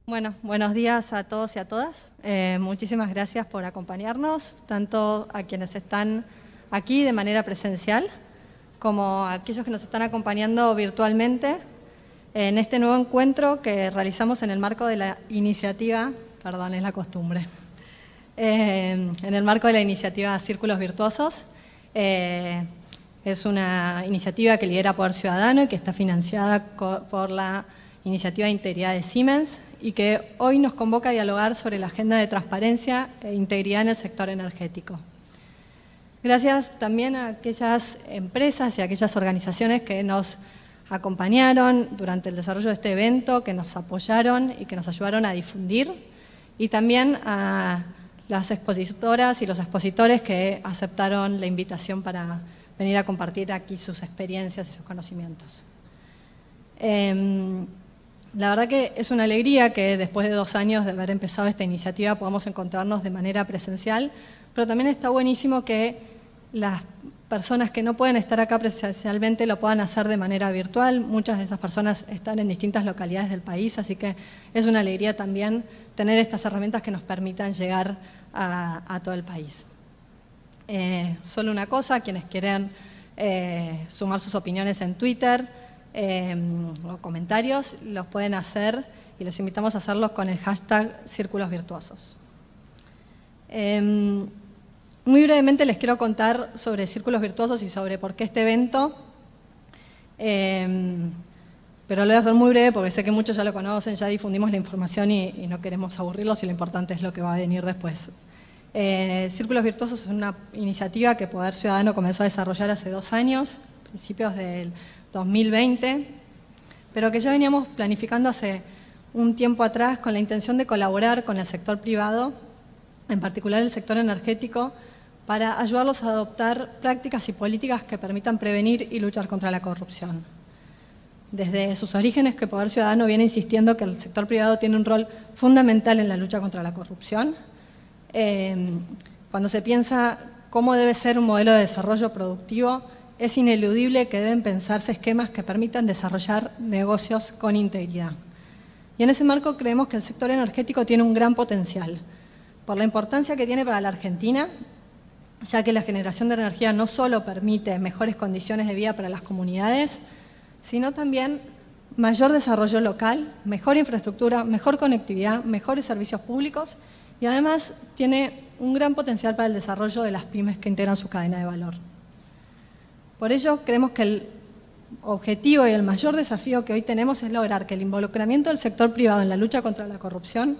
Bueno, buenos días a todos y a todas. Muchísimas gracias por acompañarnos, tanto a quienes están aquí de manera presencial, como a aquellos que nos están acompañando virtualmente en este nuevo encuentro que realizamos en el marco de la iniciativa, perdón, es la costumbre, en el marco de la iniciativa Círculos Virtuosos. Es una iniciativa que lidera Poder Ciudadano y que está financiada por la Iniciativa de Integridad de Siemens y que hoy nos convoca a dialogar sobre la agenda de transparencia e integridad en el sector energético. Gracias también a aquellas empresas y a aquellas organizaciones que nos acompañaron durante el desarrollo de este evento, que nos apoyaron y que nos ayudaron a difundir, y también a las expositoras y los expositores que aceptaron la invitación para venir a compartir aquí sus experiencias y sus conocimientos. La verdad que es una alegría que después de 2 años de haber empezado esta iniciativa podamos encontrarnos de manera presencial, pero también está buenísimo que las personas que no pueden estar acá presencialmente lo puedan hacer de manera virtual. Muchas de esas personas están en distintas localidades del país, así que es una alegría también tener estas herramientas que nos permitan llegar a todo el país. Solo una cosa, quienes quieran sumar sus opiniones en Twitter o comentarios, los pueden hacer y los invitamos a hacerlos con el hashtag Círculos Virtuosos. Muy brevemente les quiero contar sobre Círculos Virtuosos y sobre por qué este evento, pero lo voy a hacer muy breve porque sé que muchos ya lo conocen, ya difundimos la información y no queremos aburrirlos y lo importante es lo que va a venir después. Círculos Virtuosos es una iniciativa que Poder Ciudadano comenzó a desarrollar hace 2 años, principios del 2020, pero que ya veníamos planificando hace un tiempo atrás con la intención de colaborar con el sector privado, en particular el sector energético, para ayudarlos a adoptar prácticas y políticas que permitan prevenir y luchar contra la corrupción. Desde sus orígenes, que Poder Ciudadano viene insistiendo que el sector privado tiene un rol fundamental en la lucha contra la corrupción. Cuando se piensa cómo debe ser un modelo de desarrollo productivo, es ineludible que deben pensarse esquemas que permitan desarrollar negocios con integridad. Y en ese marco creemos que el sector energético tiene un gran potencial, por la importancia que tiene para la Argentina, ya que la generación de energía no solo permite mejores condiciones de vida para las comunidades, sino también mayor desarrollo local, mejor infraestructura, mejor conectividad, mejores servicios públicos y además tiene un gran potencial para el desarrollo de las pymes que integran su cadena de valor. Por ello, creemos que el objetivo y el mayor desafío que hoy tenemos es lograr que el involucramiento del sector privado en la lucha contra la corrupción,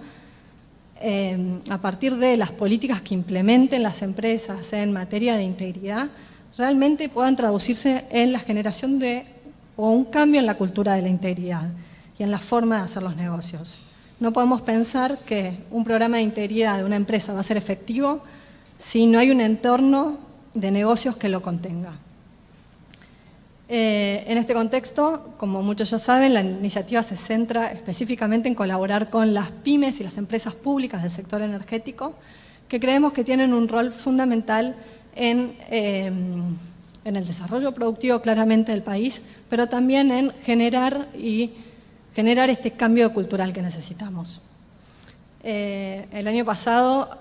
a partir de las políticas que implementen las empresas en materia de integridad, realmente puedan traducirse en la generación o un cambio en la cultura de la integridad y en la forma de hacer los negocios. No podemos pensar que un programa de integridad de una empresa va a ser efectivo si no hay un entorno de negocios que lo contenga. En este contexto, como muchos ya saben, la iniciativa se centra específicamente en colaborar con las pymes y las empresas públicas del sector energético, que creemos que tienen un rol fundamental en el desarrollo productivo claramente del país, pero también en generar este cambio cultural que necesitamos. El año pasado,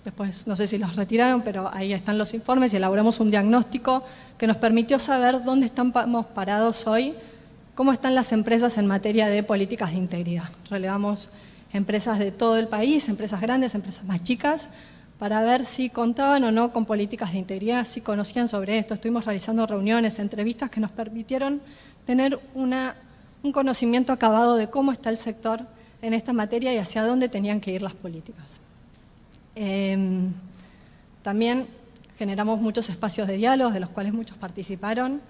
después no sé si los retiraron, pero ahí están los informes y elaboramos un diagnóstico que nos permitió saber dónde estamos parados hoy, cómo están las empresas en materia de políticas de integridad. Relevamos empresas de todo el país, empresas grandes, empresas más chicas, para ver si contaban o no con políticas de integridad, si conocían sobre esto. Estuvimos realizando reuniones, entrevistas que nos permitieron tener un conocimiento acabado de cómo está el sector en esta materia y hacia dónde tenían que ir las políticas. También generamos muchos espacios de diálogo, de los cuales muchos participaron,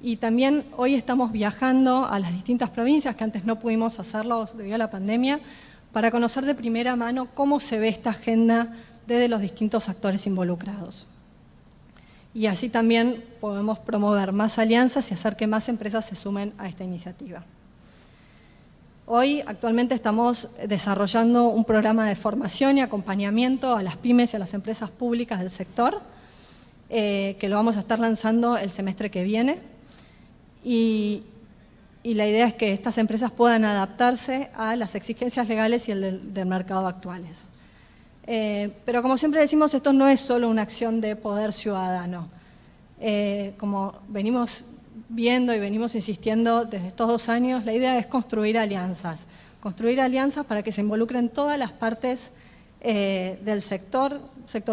y también hoy estamos viajando a las distintas provincias, que antes no pudimos hacerlo debido a la pandemia, para conocer de primera mano cómo se ve esta agenda desde los distintos actores involucrados. Y así también podemos promover más alianzas y hacer que más empresas se sumen a esta iniciativa. Hoy, actualmente, estamos desarrollando un programa de formación y acompañamiento a las pymes y a las empresas públicas del sector, que lo vamos a estar lanzando el semestre que viene. Y y la idea es que estas empresas puedan adaptarse a las exigencias legales y el del mercado actuales. Pero como siempre decimos, esto no es solo una acción de poder ciudadano. Como venimos viendo y venimos insistiendo desde estos 2 años, la idea es construir alianzas para que se involucren todas las partes del sector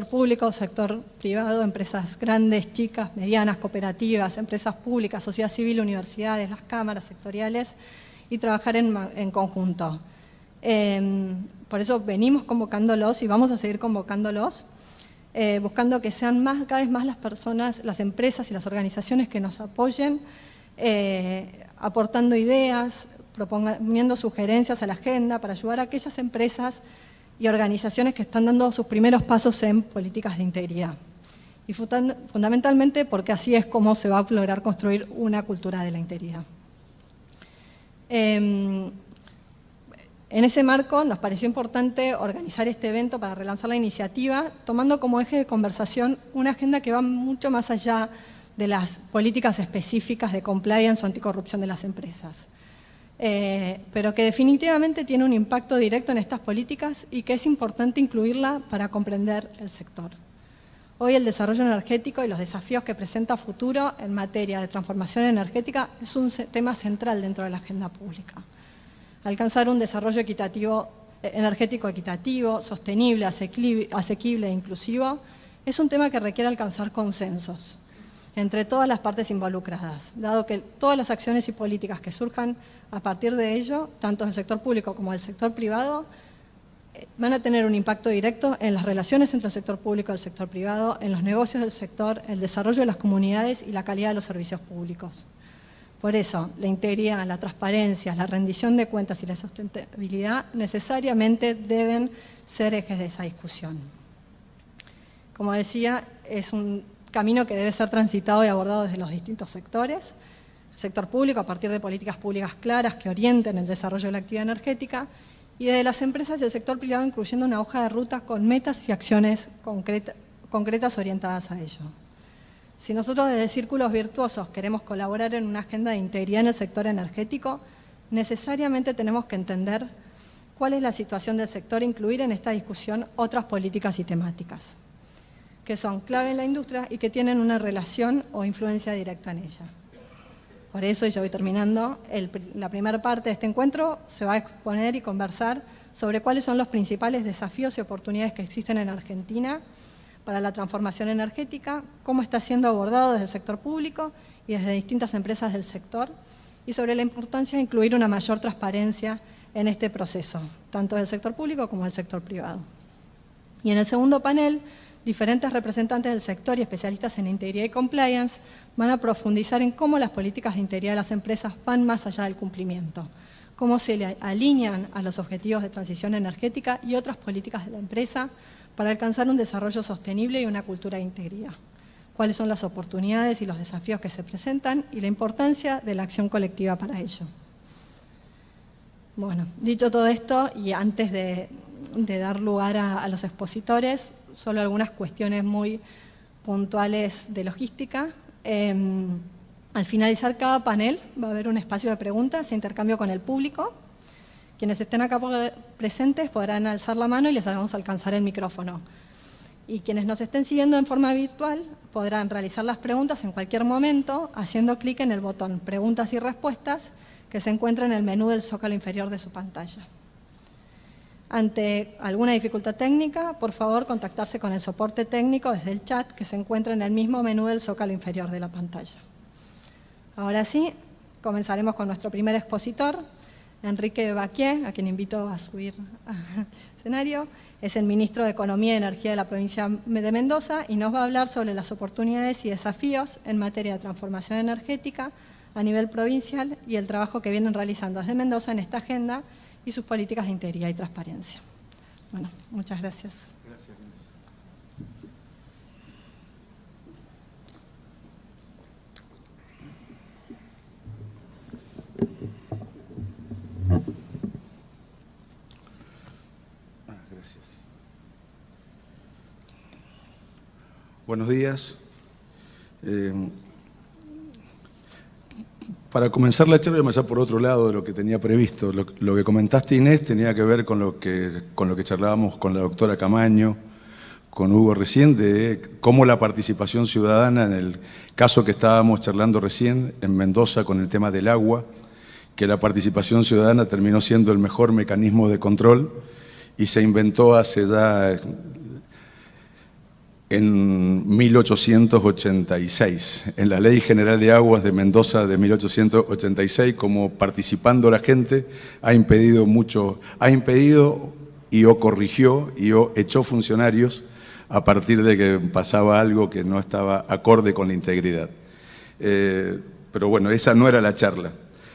público, sector privado, empresas grandes, chicas, medianas, cooperativas, empresas públicas, sociedad civil, universidades, las cámaras sectoriales, y trabajar en conjunto. Por eso venimos convocándolos y vamos a seguir convocándolos, buscando que sean cada vez más las personas, las empresas y las organizaciones que nos apoyen, aportando ideas, proponiendo sugerencias a la agenda para ayudar a aquellas empresas y organizaciones que están dando sus primeros pasos en políticas de integridad. Y fundamentalmente porque así es como se va a lograr construir una cultura de la integridad. En ese marco nos pareció importante organizar este evento para relanzar la iniciativa, tomando como eje de conversación una agenda que va mucho más allá de las políticas específicas de compliance o anticorrupción de las empresas, pero que definitivamente tiene un impacto directo en estas políticas y que es importante incluirla para comprender el sector. Hoy el desarrollo energético y los desafíos que presenta futuro en materia de transformación energética es un tema central dentro de la agenda pública. Alcanzar un desarrollo energético equitativo, sostenible, asequible e inclusivo es un tema que requiere alcanzar consensos entre todas las partes involucradas, dado que todas las acciones y políticas que surjan a partir de ello, tanto del sector público como del sector privado, van a tener un impacto directo en las relaciones entre el sector público y el sector privado, en los negocios del sector, el desarrollo de las comunidades y la calidad de los servicios públicos. Por eso, la integridad, la transparencia, la rendición de cuentas y la sustentabilidad necesariamente deben ser ejes de esa discusión. Como decía, es un camino que debe ser transitado y abordado desde los distintos sectores. El sector público a partir de políticas públicas claras que orienten el desarrollo de la actividad energética, y desde las empresas y el sector privado incluyendo una hoja de ruta con metas y acciones concretas orientadas a ello. Si nosotros desde Círculos Virtuosos queremos colaborar en una agenda de integridad en el sector energético, necesariamente tenemos que entender cuál es la situación del sector e incluir en esta discusión otras políticas y temáticas que son clave en la industria y que tienen una relación o influencia directa en ella. Por eso, y ya voy terminando, la primera parte de este encuentro se va a exponer y conversar sobre cuáles son los principales desafíos y oportunidades que existen en Argentina para la transformación energética, cómo está siendo abordado desde el sector público y desde distintas empresas del sector, y sobre la importancia de incluir una mayor transparencia en este proceso, tanto del sector público como del sector privado. Y en el segundo panel, diferentes representantes del sector y especialistas en integridad y compliance van a profundizar en cómo las políticas de integridad de las empresas van más allá del cumplimiento, cómo se le alinean a los objetivos de transición energética y otras políticas de la empresa para alcanzar un desarrollo sostenible y una cultura de integridad, cuáles son las oportunidades y los desafíos que se presentan y la importancia de la acción colectiva para ello. Bueno, dicho todo esto, y antes de dar lugar a los expositores, solo algunas cuestiones muy puntuales de logística. Al finalizar cada panel va a haber un espacio de preguntas e intercambio con el público. Quienes estén acá presentes podrán alzar la mano y les vamos a alcanzar el micrófono. Y quienes nos estén siguiendo en forma virtual podrán realizar las preguntas en cualquier momento haciendo clic en el botón Preguntas y Respuestas que se encuentra en el menú del zócalo inferior de su pantalla. Ante alguna dificultad técnica, por favor contactarse con el soporte técnico desde el chat que se encuentra en el mismo menú del zócalo inferior de la pantalla. Ahora sí, comenzaremos con nuestro primer expositor, Enrique Baquier, a quien invito a subir al escenario. Es el ministro de Economía y Energía de la provincia de Mendoza y nos va a hablar sobre las oportunidades y desafíos en materia de transformación energética a nivel provincial y el trabajo que vienen realizando desde Mendoza en esta agenda y sus políticas de integridad y transparencia. Bueno, muchas gracias. Gracias, Inés. Gracias. Buenos días. Para comenzar la charla voy a empezar por otro lado de lo que tenía previsto. Lo que comentaste, Inés, tenía que ver con lo que charlábamos con la doctora Camaño, con Hugo recién, de cómo la participación ciudadana, en el caso que estábamos charlando recién en Mendoza con el tema del agua, que la participación ciudadana terminó siendo el mejor mecanismo de control y se inventó hace ya en 1886, en la Ley General de Aguas de Mendoza de 1886, como participando la gente ha impedido y o corrigió y o echó funcionarios a partir de que pasaba algo que no estaba acorde con la integridad. Pero bueno, esa no era la charla.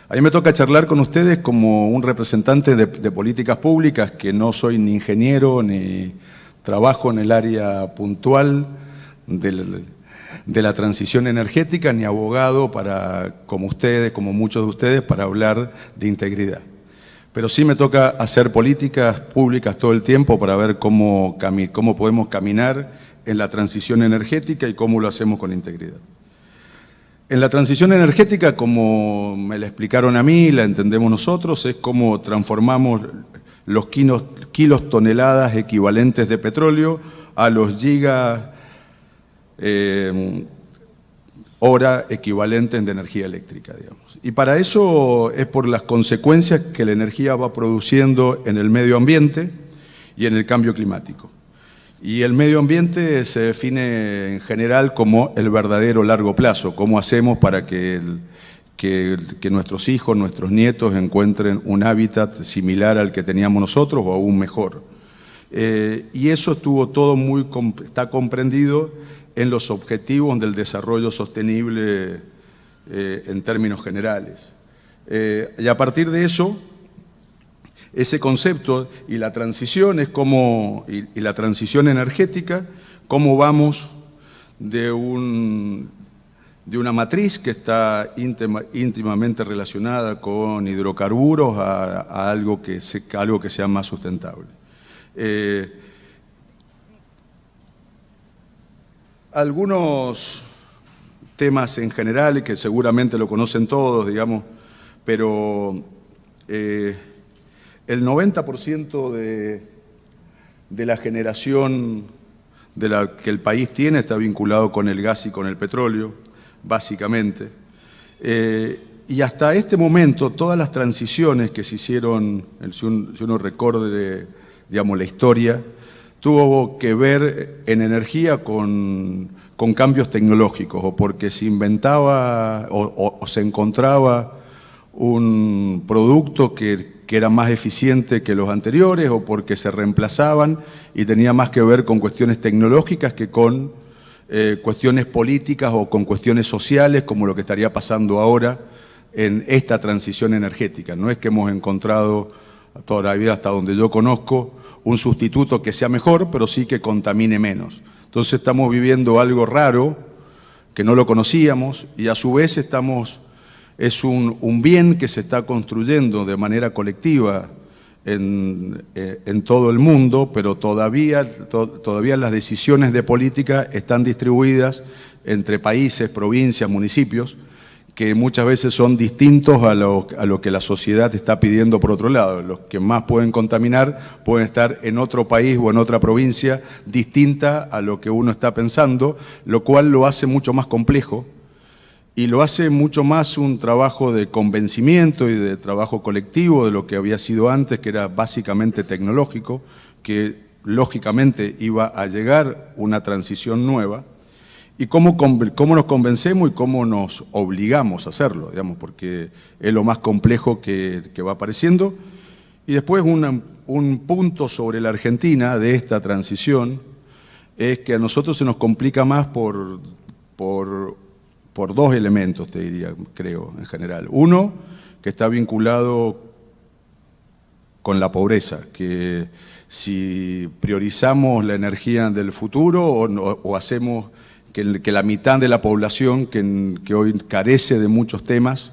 A mí me toca charlar con ustedes como un representante de políticas públicas, que no soy ni ingeniero ni trabajo en el área puntual de la transición energética, ni abogado como ustedes, como muchos de ustedes, para hablar de integridad. Pero sí me toca hacer políticas públicas todo el tiempo para ver cómo podemos caminar en la transición energética y cómo lo hacemos con integridad. En la transición energética, como me la explicaron a mí, la entendemos nosotros, es cómo transformamos los kilos toneladas equivalentes de petróleo a los giga hora equivalentes de energía eléctrica, digamos. Y para eso es por las consecuencias que la energía va produciendo en el medio ambiente y en el cambio climático. Y el medio ambiente se define en general como el verdadero largo plazo, cómo hacemos para que nuestros hijos, nuestros nietos encuentren un hábitat similar al que teníamos nosotros o aún mejor. Y eso está comprendido en los objetivos del desarrollo sostenible en términos generales. Y a partir de eso, ese concepto y la transición y la transición energética, cómo vamos de una matriz que está íntimamente relacionada con hidrocarburos a algo que sea más sustentable. Algunos temas en general, que seguramente lo conocen todos, digamos, pero el 90% de la generación que el país tiene está vinculado con el gas y con el petróleo, básicamente. Y hasta este momento, todas las transiciones que se hicieron, si uno recuerde, digamos, la historia, tuvo que ver en energía con cambios tecnológicos, o porque se inventaba o se encontraba un producto que era más eficiente que los anteriores, o porque se reemplazaban y tenía más que ver con cuestiones tecnológicas que con cuestiones políticas o con cuestiones sociales, como lo que estaría pasando ahora en esta transición energética. No es que hemos encontrado todavía, hasta donde yo conozco, un sustituto que sea mejor, pero sí que contamine menos. Entonces estamos viviendo algo raro, que no lo conocíamos, y a su vez es un bien que se está construyendo de manera colectiva en todo el mundo, pero todavía las decisiones de política están distribuidas entre países, provincias, municipios, que muchas veces son distintos a lo que la sociedad está pidiendo por otro lado. Los que más pueden contaminar pueden estar en otro país o en otra provincia distinta a lo que uno está pensando, lo cual lo hace mucho más complejo y lo hace mucho más un trabajo de convencimiento y de trabajo colectivo de lo que había sido antes, que era básicamente tecnológico, que lógicamente iba a llegar una transición nueva. Y cómo nos convencemos y cómo nos obligamos a hacerlo, digamos, porque es lo más complejo que va apareciendo. Y después un punto sobre la Argentina de esta transición es que a nosotros se nos complica más por dos elementos, te diría, creo, en general. Uno, que está vinculado con la pobreza, que si priorizamos la energía del futuro o hacemos que la mitad de la población que hoy carece de muchos temas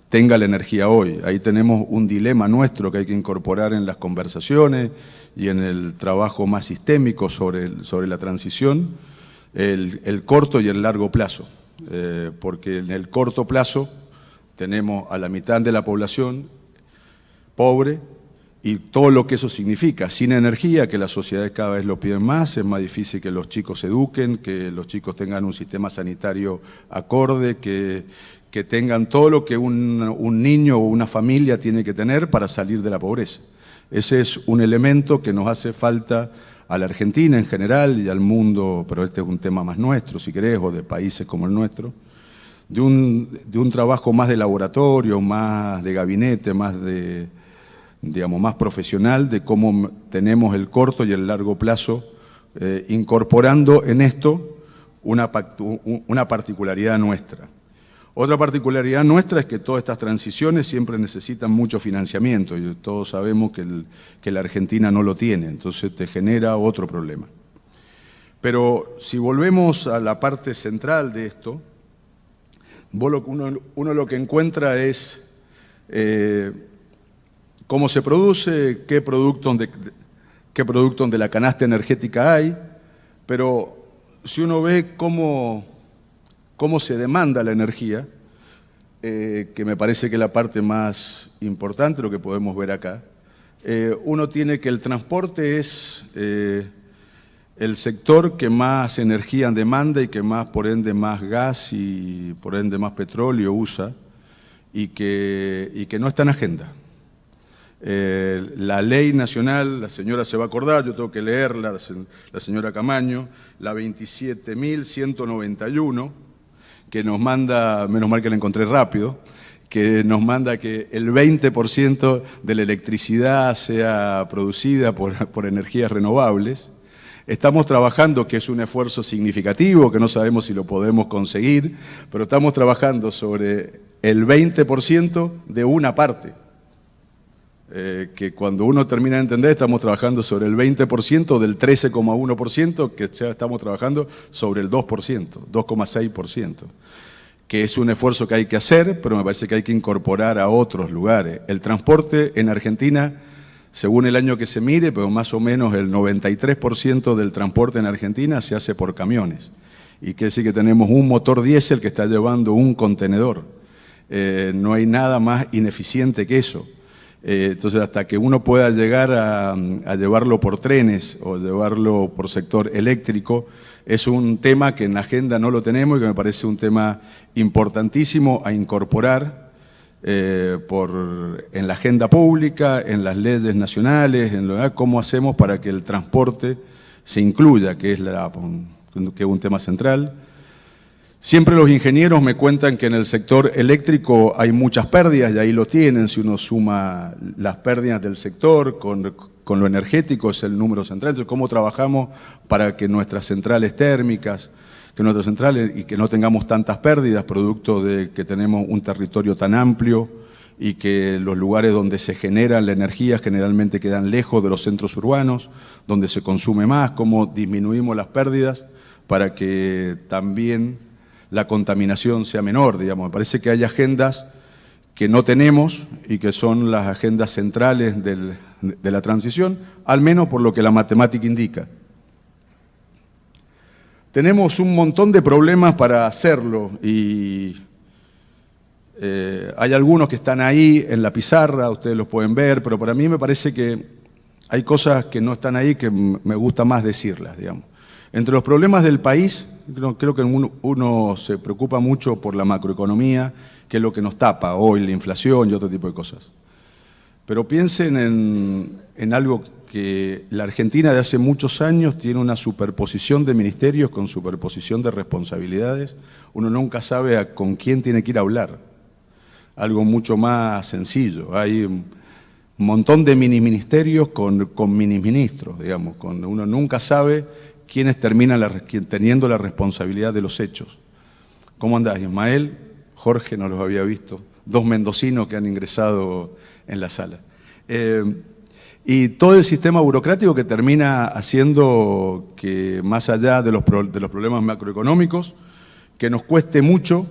tenga la energía hoy. Ahí tenemos un dilema nuestro que hay que incorporar en las conversaciones y en el trabajo más sistémico sobre la transición, el corto y el largo plazo. Porque en el corto plazo tenemos a la mitad de la población pobre y todo lo que eso significa. Sin energía, que las sociedades cada vez lo piden más, es más difícil que los chicos se eduquen, que los chicos tengan un sistema sanitario acorde, que tengan todo lo que un niño o una familia tiene que tener para salir de la pobreza. Ese es un elemento que nos hace falta a la Argentina en general y al mundo, pero este es un tema más nuestro, si querés, o de países como el nuestro, de un trabajo más de laboratorio, más de gabinete, más digamos, más profesional, de cómo tenemos el corto y el largo plazo, incorporando en esto una particularidad nuestra. Otra particularidad nuestra es que todas estas transiciones siempre necesitan mucho financiamiento y todos sabemos que la Argentina no lo tiene, entonces te genera otro problema. Pero si volvemos a la parte central de esto, uno lo que encuentra es cómo se produce, qué productos de la canasta energética hay, pero si uno ve cómo se demanda la energía, que me parece que es la parte más importante, lo que podemos ver acá, uno tiene que el transporte es el sector que más energía demanda y que más, por ende, más gas y por ende más petróleo usa y que no está en agenda. La ley nacional, la señora se va a acordar, yo tengo que leerla, la señora Camaño, la 27.191, que nos manda, menos mal que la encontré rápido, que nos manda que el 20% de la electricidad sea producida por energías renovables. Estamos trabajando, que es un esfuerzo significativo, que no sabemos si lo podemos conseguir, pero estamos trabajando sobre el 20% de una parte. Que cuando uno termina de entender, estamos trabajando sobre el 20% del 13,1%, que estamos trabajando sobre el 2%, 2,6%, que es un esfuerzo que hay que hacer, pero me parece que hay que incorporar a otros lugares. El transporte en Argentina, según el año que se mire, pero más o menos el 93% del transporte en Argentina se hace por camiones. Y quiere decir que tenemos un motor diésel que está llevando un contenedor. No hay nada más ineficiente que eso. Entonces, hasta que uno pueda llegar a llevarlo por trenes o llevarlo por sector eléctrico, es un tema que en la agenda no lo tenemos y que me parece un tema importantísimo a incorporar en la agenda pública, en las leyes nacionales, cómo hacemos para que el transporte se incluya, que es un tema central. Siempre los ingenieros me cuentan que en el sector eléctrico hay muchas pérdidas, y ahí lo tienen, si uno suma las pérdidas del sector con lo energético, es el número central. Entonces, ¿cómo trabajamos para que nuestras centrales térmicas, y que no tengamos tantas pérdidas, producto de que tenemos un territorio tan amplio y que los lugares donde se genera la energía generalmente quedan lejos de los centros urbanos, donde se consume más? ¿Cómo disminuimos las pérdidas para que también la contaminación sea menor, digamos? Me parece que hay agendas que no tenemos y que son las agendas centrales de la transición, al menos por lo que la matemática indica. Tenemos un montón de problemas para hacerlo y hay algunos que están ahí en la pizarra, ustedes los pueden ver, pero para mí me parece que hay cosas que no están ahí que me gusta más decirlas, digamos. Entre los problemas del país, creo que uno se preocupa mucho por la macroeconomía, que es lo que nos tapa hoy, la inflación y otro tipo de cosas. Pero piensen en algo que la Argentina de hace muchos años tiene una superposición de ministerios con superposición de responsabilidades. Uno nunca sabe con quién tiene que ir a hablar. Algo mucho más sencillo. Hay un montón de mini-ministerios con mini-ministros, digamos. Uno nunca sabe quiénes terminan teniendo la responsabilidad de los hechos. ¿Cómo andás, Ismael? Jorge, no los había visto. Dos mendocinos que han ingresado en la sala. Y todo el sistema burocrático que termina haciendo que, más allá de los problemas macroeconómicos, que nos cueste mucho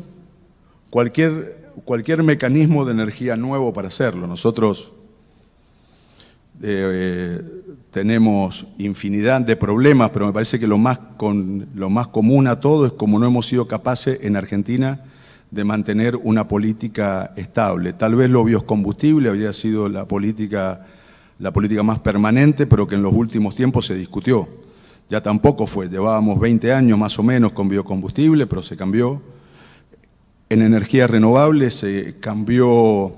cualquier mecanismo de energía nuevo para hacerlo. Nosotros tenemos infinidad de problemas, pero me parece que lo más común a todo es como no hemos sido capaces en Argentina de mantener una política estable. Tal vez los biocombustibles habría sido la política más permanente, pero que en los últimos tiempos se discutió. Ya tampoco fue, llevábamos 20 años más o menos con biocombustible, pero se cambió. En energías renovables se cambió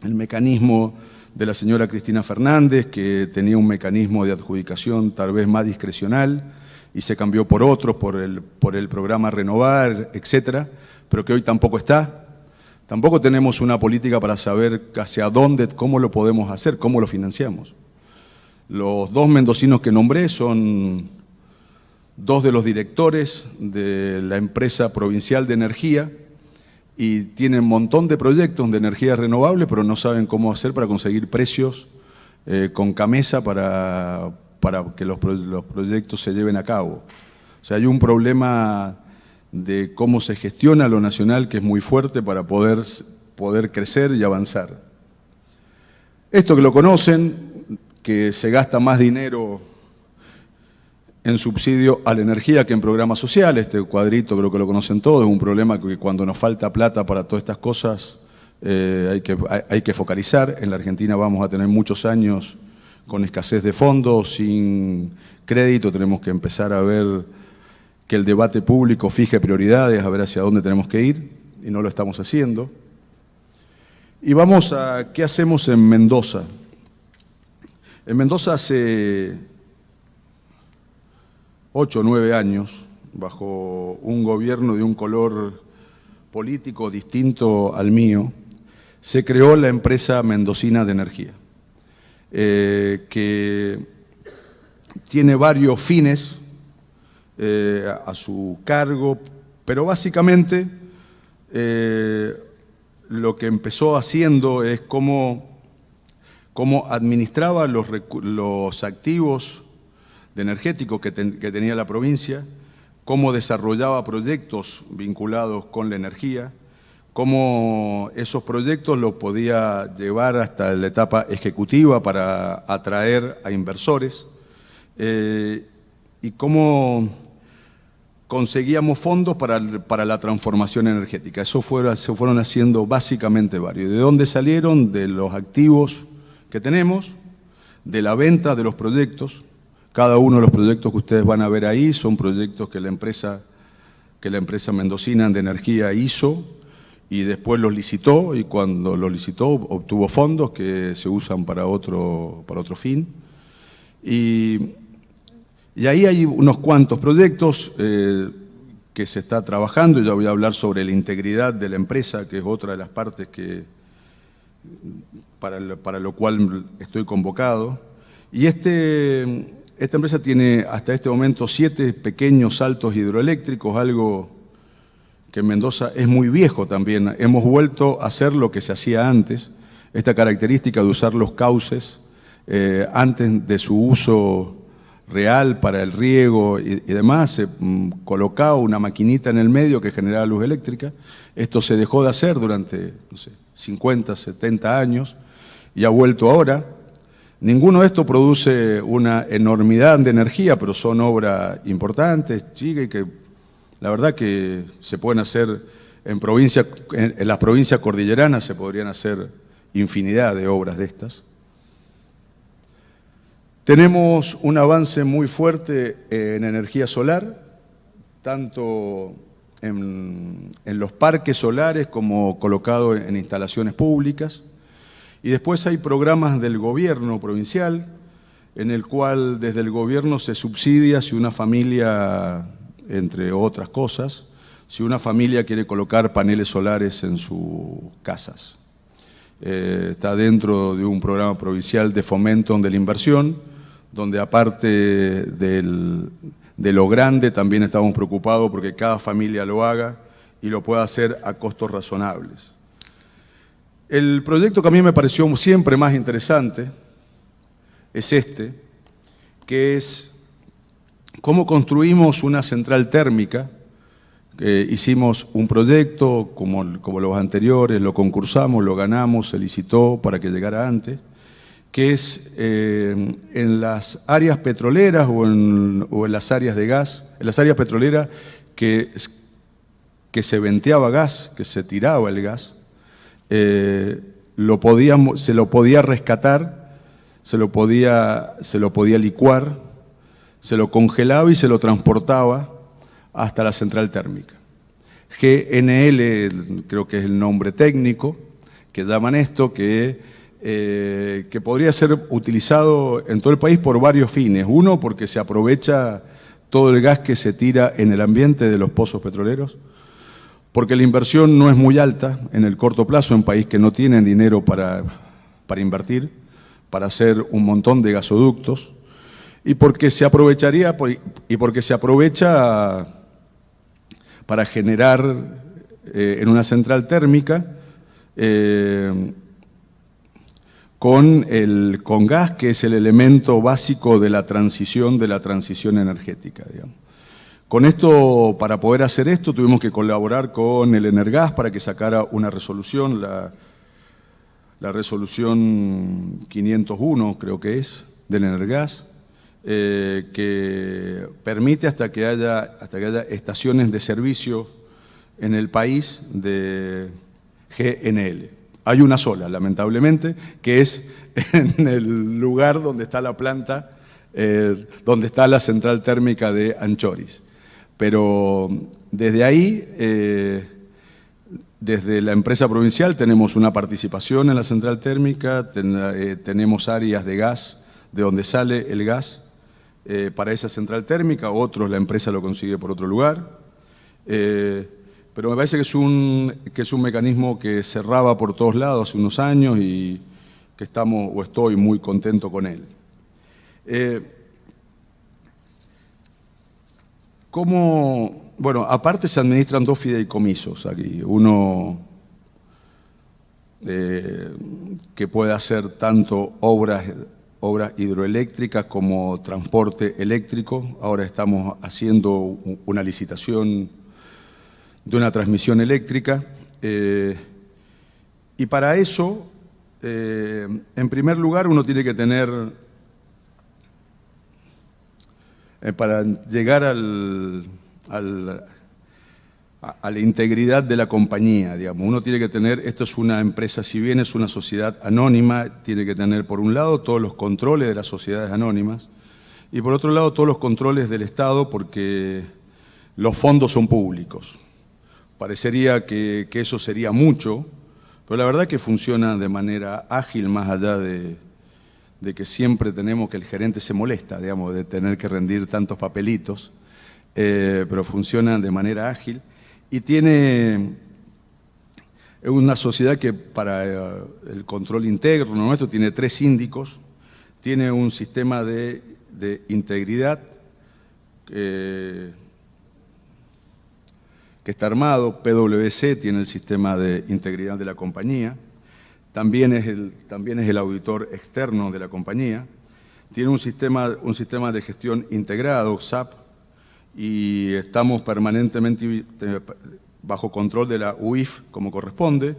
el mecanismo de la señora Cristina Fernández, que tenía un mecanismo de adjudicación tal vez más discrecional, y se cambió por otros, por el programa Renovar, etcétera, pero que hoy tampoco está. Tampoco tenemos una política para saber hacia dónde, cómo lo podemos hacer, cómo lo financiamos. Los dos mendocinos que nombré son dos de los directores de la empresa provincial de energía y tienen un montón de proyectos de energía renovable, pero no saben cómo hacer para conseguir precios con CAMESA para que los proyectos se lleven a cabo. O sea, hay un problema de cómo se gestiona lo nacional que es muy fuerte para poder crecer y avanzar. Esto que lo conocen, que se gasta más dinero en subsidio a la energía que en programas sociales. Este cuadrito creo que lo conocen todos, es un problema que cuando nos falta plata para todas estas cosas hay que focalizar. En la Argentina vamos a tener muchos años con escasez de fondos, sin crédito, tenemos que empezar a ver que el debate público fije prioridades, a ver hacia dónde tenemos que ir, y no lo estamos haciendo. Y vamos a qué hacemos en Mendoza. En Mendoza hace 8 o 9 años, bajo un gobierno de un color político distinto al mío, se creó la empresa mendocina de energía, que tiene varios fines a su cargo, pero básicamente lo que empezó haciendo es cómo administraba los activos energéticos que tenía la provincia, cómo desarrollaba proyectos vinculados con la energía, cómo esos proyectos los podía llevar hasta la etapa ejecutiva para atraer a inversores y cómo conseguíamos fondos para la transformación energética. Eso se fueron haciendo básicamente varios. ¿De dónde salieron? De los activos que tenemos, de la venta de los proyectos. Cada uno de los proyectos que ustedes van a ver ahí son proyectos que la empresa mendocina de energía hizo y después los licitó, y cuando los licitó obtuvo fondos que se usan para otro fin. Y ahí hay unos cuantos proyectos que se está trabajando. Ya voy a hablar sobre la integridad de la empresa, que es otra de las partes para lo cual estoy convocado. Y esta empresa tiene hasta este momento 7 pequeños saltos hidroeléctricos, algo que en Mendoza es muy viejo también. Hemos vuelto a hacer lo que se hacía antes, esta característica de usar los cauces antes de su uso real para el riego y demás. Se colocaba una maquinita en el medio que generaba luz eléctrica. Esto se dejó de hacer durante, no sé, 50, 70 años y ha vuelto ahora. Ninguno de estos produce una enormidad de energía, pero son obras importantes, chicas, y que la verdad que se pueden hacer en las provincias cordilleranas, se podrían hacer infinidad de obras de estas. Tenemos un avance muy fuerte en energía solar, tanto en los parques solares como colocado en instalaciones públicas. Y después hay programas del gobierno provincial, en el cual desde el gobierno se subsidia si una familia, entre otras cosas, si una familia quiere colocar paneles solares en sus casas. Está dentro de un programa provincial de fomento de la inversión, donde aparte de lo grande también estamos preocupados porque cada familia lo haga y lo pueda hacer a costos razonables. El proyecto que a mí me pareció siempre más interesante es este, que es cómo construimos una central térmica. Hicimos un proyecto como los anteriores, lo concursamos, lo ganamos, se licitó para que llegara antes, que es en las áreas petroleras o en las áreas de gas, en las áreas petroleras que que se venteaba gas, que se tiraba el gas, se lo podía rescatar, se lo podía licuar, se lo congelaba y se lo transportaba hasta la central térmica. GNL, creo que es el nombre técnico que llaman esto, que podría ser utilizado en todo el país por varios fines. Uno, porque se aprovecha todo el gas que se tira en el ambiente de los pozos petroleros, porque la inversión no es muy alta en el corto plazo en país que no tienen dinero para invertir, para hacer un montón de gasoductos, y porque se aprovecha para generar en una central térmica con gas, que es el elemento básico de la transición energética, digamos. Con esto, para poder hacer esto, tuvimos que colaborar con el Energas para que sacara una resolución, la resolución 501, creo que es, del Energas, que permite hasta que haya estaciones de servicio en el país de GNL. Hay una sola, lamentablemente, que es en el lugar donde está la planta, donde está la central térmica de Anchoris. Pero desde ahí, desde la empresa provincial, tenemos una participación en la central térmica, tenemos áreas de gas, de donde sale el gas para esa central térmica, otros la empresa lo consigue por otro lugar. Pero me parece que es un mecanismo que cerraba por todos lados hace unos años y que estoy muy contento con él. Bueno, aparte se administran dos fideicomisos aquí. Uno que puede hacer tanto obras hidroeléctricas como transporte eléctrico. Ahora estamos haciendo una licitación de una transmisión eléctrica. Y para eso, en primer lugar, uno tiene que tener, para llegar a la integridad de la compañía, digamos, uno tiene que tener, esto es una empresa, si bien es una sociedad anónima, tiene que tener por un lado todos los controles de las sociedades anónimas y por otro lado todos los controles del Estado, porque los fondos son públicos. Parecería que eso sería mucho, pero la verdad que funciona de manera ágil, más allá de que siempre tenemos que el gerente se molesta, digamos, de tener que rendir tantos papelitos, pero funciona de manera ágil y es una sociedad que para el control interno nuestro tiene 3 síndicos, tiene un sistema de integridad que está armado. PwC tiene el sistema de integridad de la compañía, también es el auditor externo de la compañía, tiene un sistema de gestión integrado, SAP, y estamos permanentemente bajo control de la UIF como corresponde.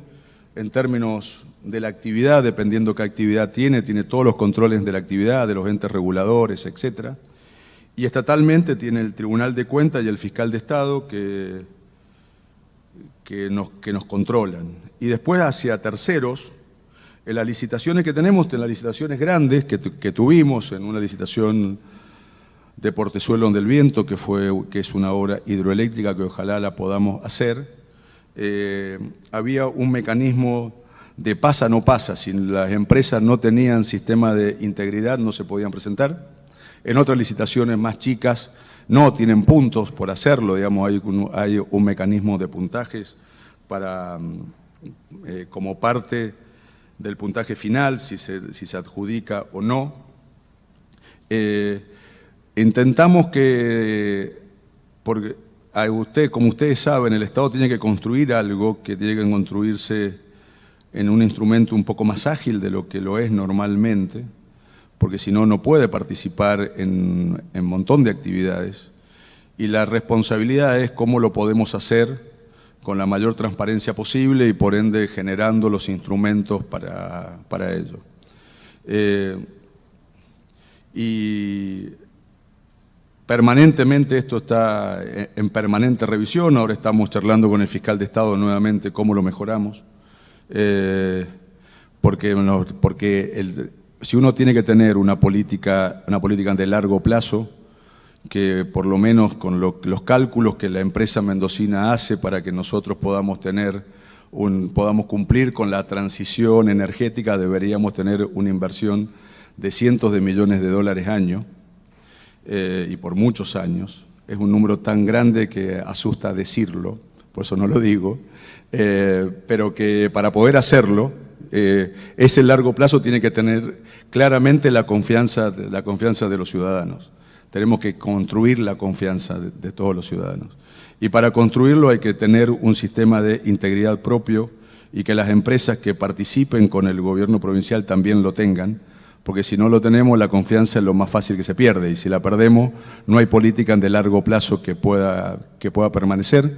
En términos de la actividad, dependiendo qué actividad tiene todos los controles de la actividad, de los entes reguladores, etc. Y estatalmente tiene el Tribunal de Cuentas y el Fiscal de Estado que nos controlan. Y después hacia terceros, en las licitaciones que tenemos, en las licitaciones grandes que tuvimos, en una licitación de Portezuelo del Viento, que es una obra hidroeléctrica que ojalá la podamos hacer, había un mecanismo de pasa no pasa. Si las empresas no tenían sistema de integridad, no se podían presentar. En otras licitaciones más chicas no tienen puntos por hacerlo, digamos, hay un mecanismo de puntajes como parte del puntaje final, si se adjudica o no. Intentamos porque como ustedes saben, el Estado tiene que construir algo que tiene que construirse en un instrumento un poco más ágil de lo que lo es normalmente, porque si no, no puede participar en un montón de actividades. Y la responsabilidad es cómo lo podemos hacer con la mayor transparencia posible y por ende generando los instrumentos para ello. Permanentemente esto está en permanente revisión. Ahora estamos charlando con el fiscal de Estado nuevamente cómo lo mejoramos. Porque si uno tiene que tener una política de largo plazo, que por lo menos con los cálculos que la empresa mendocina hace para que nosotros podamos cumplir con la transición energética, deberíamos tener una inversión de cientos de millones de dólares año, y por muchos años. Es un número tan grande que asusta decirlo, por eso no lo digo, pero que para poder hacerlo, ese largo plazo tiene que tener claramente la confianza de los ciudadanos. Tenemos que construir la confianza de todos los ciudadanos. Y para construirlo hay que tener un sistema de integridad propio y que las empresas que participen con el gobierno provincial también lo tengan, porque si no lo tenemos, la confianza es lo más fácil que se pierde, y si la perdemos, no hay política de largo plazo que pueda permanecer.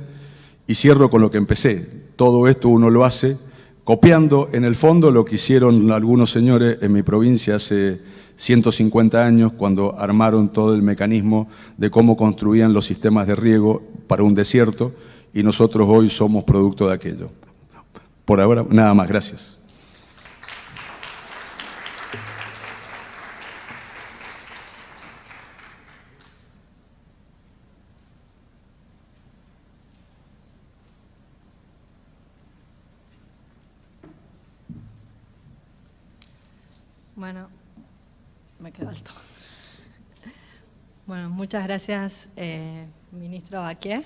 Y cierro con lo que empecé. Todo esto uno lo hace copiando, en el fondo, lo que hicieron algunos señores en mi provincia hace 150 años, cuando armaron todo el mecanismo de cómo construían los sistemas de riego para un desierto, y nosotros hoy somos producto de aquello. Por ahora, nada más. Gracias. Bueno, me quedo alto. Bueno, muchas gracias, ministro Baquié.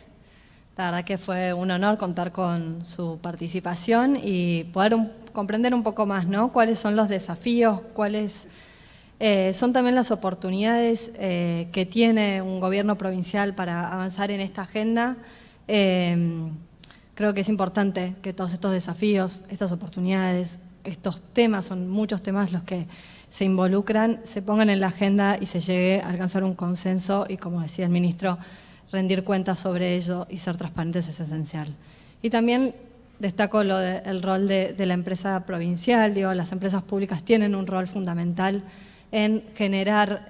La verdad que fue un honor contar con su participación y poder comprender un poco más, ¿no?, cuáles son los desafíos, cuáles son también las oportunidades que tiene un gobierno provincial para avanzar en esta agenda. Creo que es importante que todos estos desafíos, estas oportunidades, estos temas, son muchos temas los que se involucran, se pongan en la agenda y se llegue a alcanzar un consenso y, como decía el ministro, rendir cuentas sobre ello y ser transparentes es esencial. Y también destaco el rol de la empresa provincial. Digo, las empresas públicas tienen un rol fundamental en generar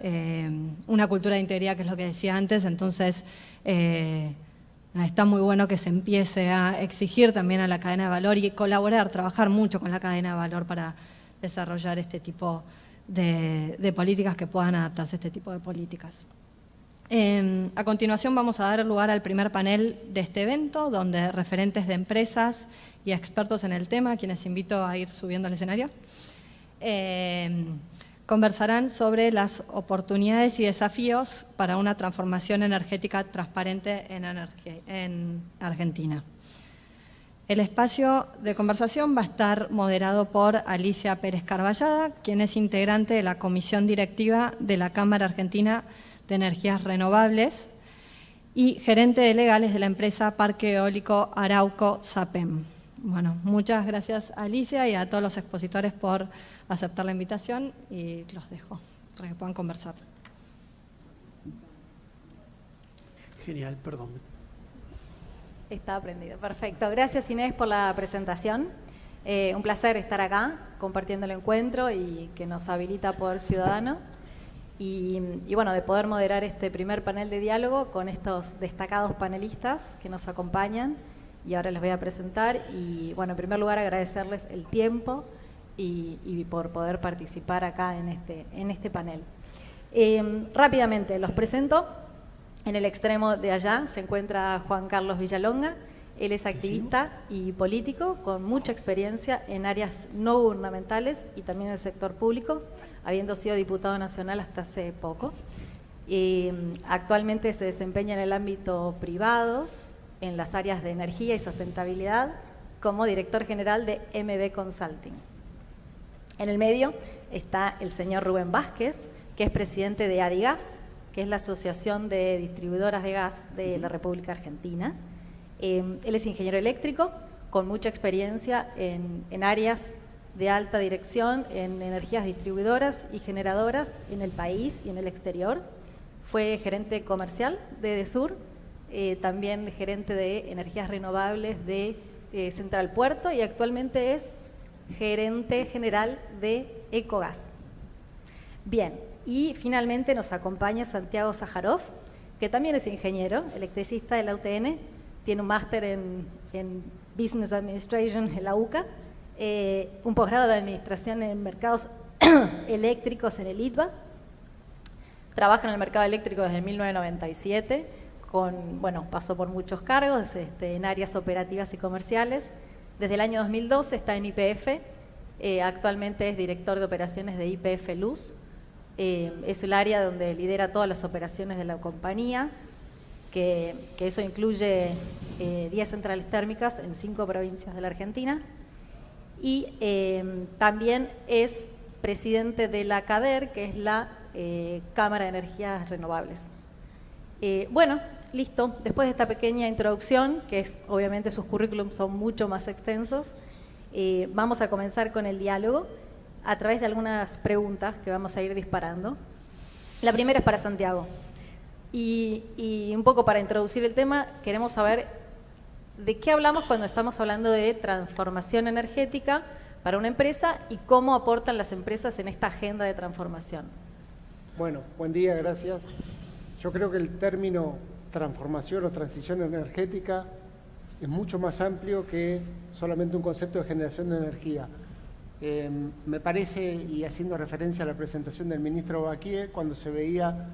una cultura de integridad, que es lo que decía antes. Entonces, está muy bueno que se empiece a exigir también a la cadena de valor y colaborar, trabajar mucho con la cadena de valor para desarrollar este tipo de políticas que puedan adaptarse a este tipo de políticas. A continuación vamos a dar lugar al primer panel de este evento, donde referentes de empresas y expertos en el tema, a quienes invito a ir subiendo al escenario, conversarán sobre las oportunidades y desafíos para una transformación energética transparente en Argentina. El espacio de conversación va a estar moderado por Alicia Pérez Carballada, quien es integrante de la Comisión Directiva de la Cámara Argentina de Energías Renovables y gerente de legales de la empresa Parque Eólico Arauco SAPEM. Bueno, muchas gracias a Alicia y a todos los expositores por aceptar la invitación, y los dejo para que puedan conversar. Genial, perdón. Está aprendido, perfecto. Gracias, Inés, por la presentación. Un placer estar acá compartiendo el encuentro y que nos habilita a Poder Ciudadano. Y bueno, de poder moderar este primer panel de diálogo con estos destacados panelistas que nos acompañan. Y ahora les voy a presentar y, bueno, en primer lugar agradecerles el tiempo y por poder participar acá en este panel. Rápidamente los presento. En el extremo de allá se encuentra Juan Carlos Villalonga. Él es activista y político con mucha experiencia en áreas no gubernamentales y también en el sector público, habiendo sido diputado nacional hasta hace poco. Actualmente se desempeña en el ámbito privado, en las áreas de energía y sustentabilidad, como director general de MB Consulting. En el medio está el señor Rubén Vázquez, que es presidente de Adigas, que es la Asociación de Distribuidoras de Gas de la República Argentina. Él es ingeniero eléctrico, con mucha experiencia en áreas de alta dirección, en energías distribuidoras y generadoras en el país y en el exterior. Fue gerente comercial de Edesur, también gerente de energías renovables de Central Puerto, y actualmente es gerente general de Ecogas. Bien, y finalmente nos acompaña Santiago Sájarov, que también es ingeniero, electricista de la UTN, tiene un máster en Business Administration en la UCA, un posgrado de Administración en Mercados Eléctricos en el ITBA, trabaja en el mercado eléctrico desde 1997, pasó por muchos cargos en áreas operativas y comerciales. Desde el año 2012 está en YPF, actualmente es director de operaciones de YPF Luz. Es el área donde lidera todas las operaciones de la compañía, que eso incluye 10 centrales térmicas en 5 provincias de la Argentina. Y también es presidente de la CADER, que es la Cámara de Energías Renovables. Listo. Después de esta pequeña introducción, que obviamente sus currículums son mucho más extensos, vamos a comenzar con el diálogo a través de algunas preguntas que vamos a ir disparando. La primera es para Santiago. Y un poco para introducir el tema, queremos saber de qué hablamos cuando estamos hablando de transformación energética para una empresa y cómo aportan las empresas en esta agenda de transformación. Bueno, buen día, gracias. Yo creo que el término transformación o transición energética es mucho más amplio que solamente un concepto de generación de energía. Me parece, y haciendo referencia a la presentación del ministro Baquier, cuando se veía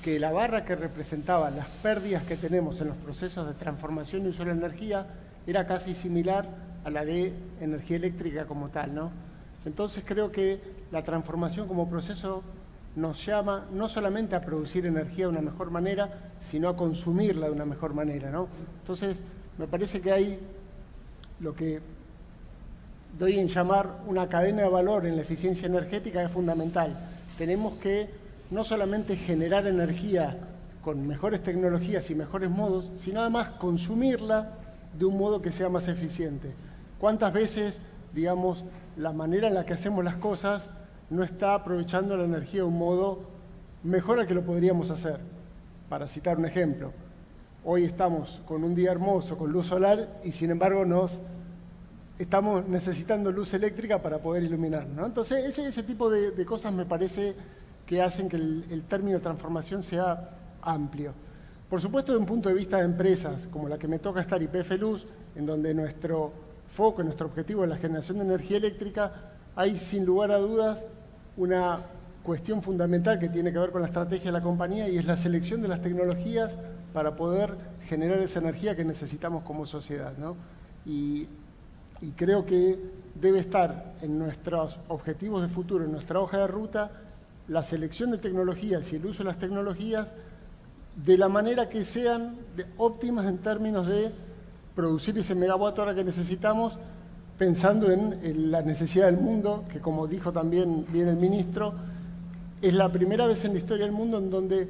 que la barra que representaba las pérdidas que tenemos en los procesos de transformación y uso de la energía era casi similar a la de energía eléctrica como tal, ¿no? Entonces creo que la transformación como proceso nos llama no solamente a producir energía de una mejor manera, sino a consumirla de una mejor manera, ¿no? Entonces, me parece que hay lo que doy en llamar una cadena de valor en la eficiencia energética es fundamental. Tenemos que no solamente generar energía con mejores tecnologías y mejores modos, sino además consumirla de un modo que sea más eficiente. ¿Cuántas veces, digamos, la manera en la que hacemos las cosas no está aprovechando la energía de un modo mejor al que lo podríamos hacer? Para citar un ejemplo, hoy estamos con un día hermoso, con luz solar, y sin embargo estamos necesitando luz eléctrica para poder iluminar, ¿no? Entonces, ese tipo de cosas me parece que hacen que el término transformación sea amplio. Por supuesto, desde un punto de vista de empresas, como la que me toca estar, YPF Luz, en donde nuestro foco, nuestro objetivo es la generación de energía eléctrica, hay sin lugar a dudas una cuestión fundamental que tiene que ver con la estrategia de la compañía y es la selección de las tecnologías para poder generar esa energía que necesitamos como sociedad, ¿no? Y creo que debe estar en nuestros objetivos de futuro, en nuestra hoja de ruta, la selección de tecnologías y el uso de las tecnologías de la manera que sean óptimas en términos de producir ese megawatt hora que necesitamos, pensando en la necesidad del mundo, que como dijo también bien el ministro, es la primera vez en la historia del mundo en donde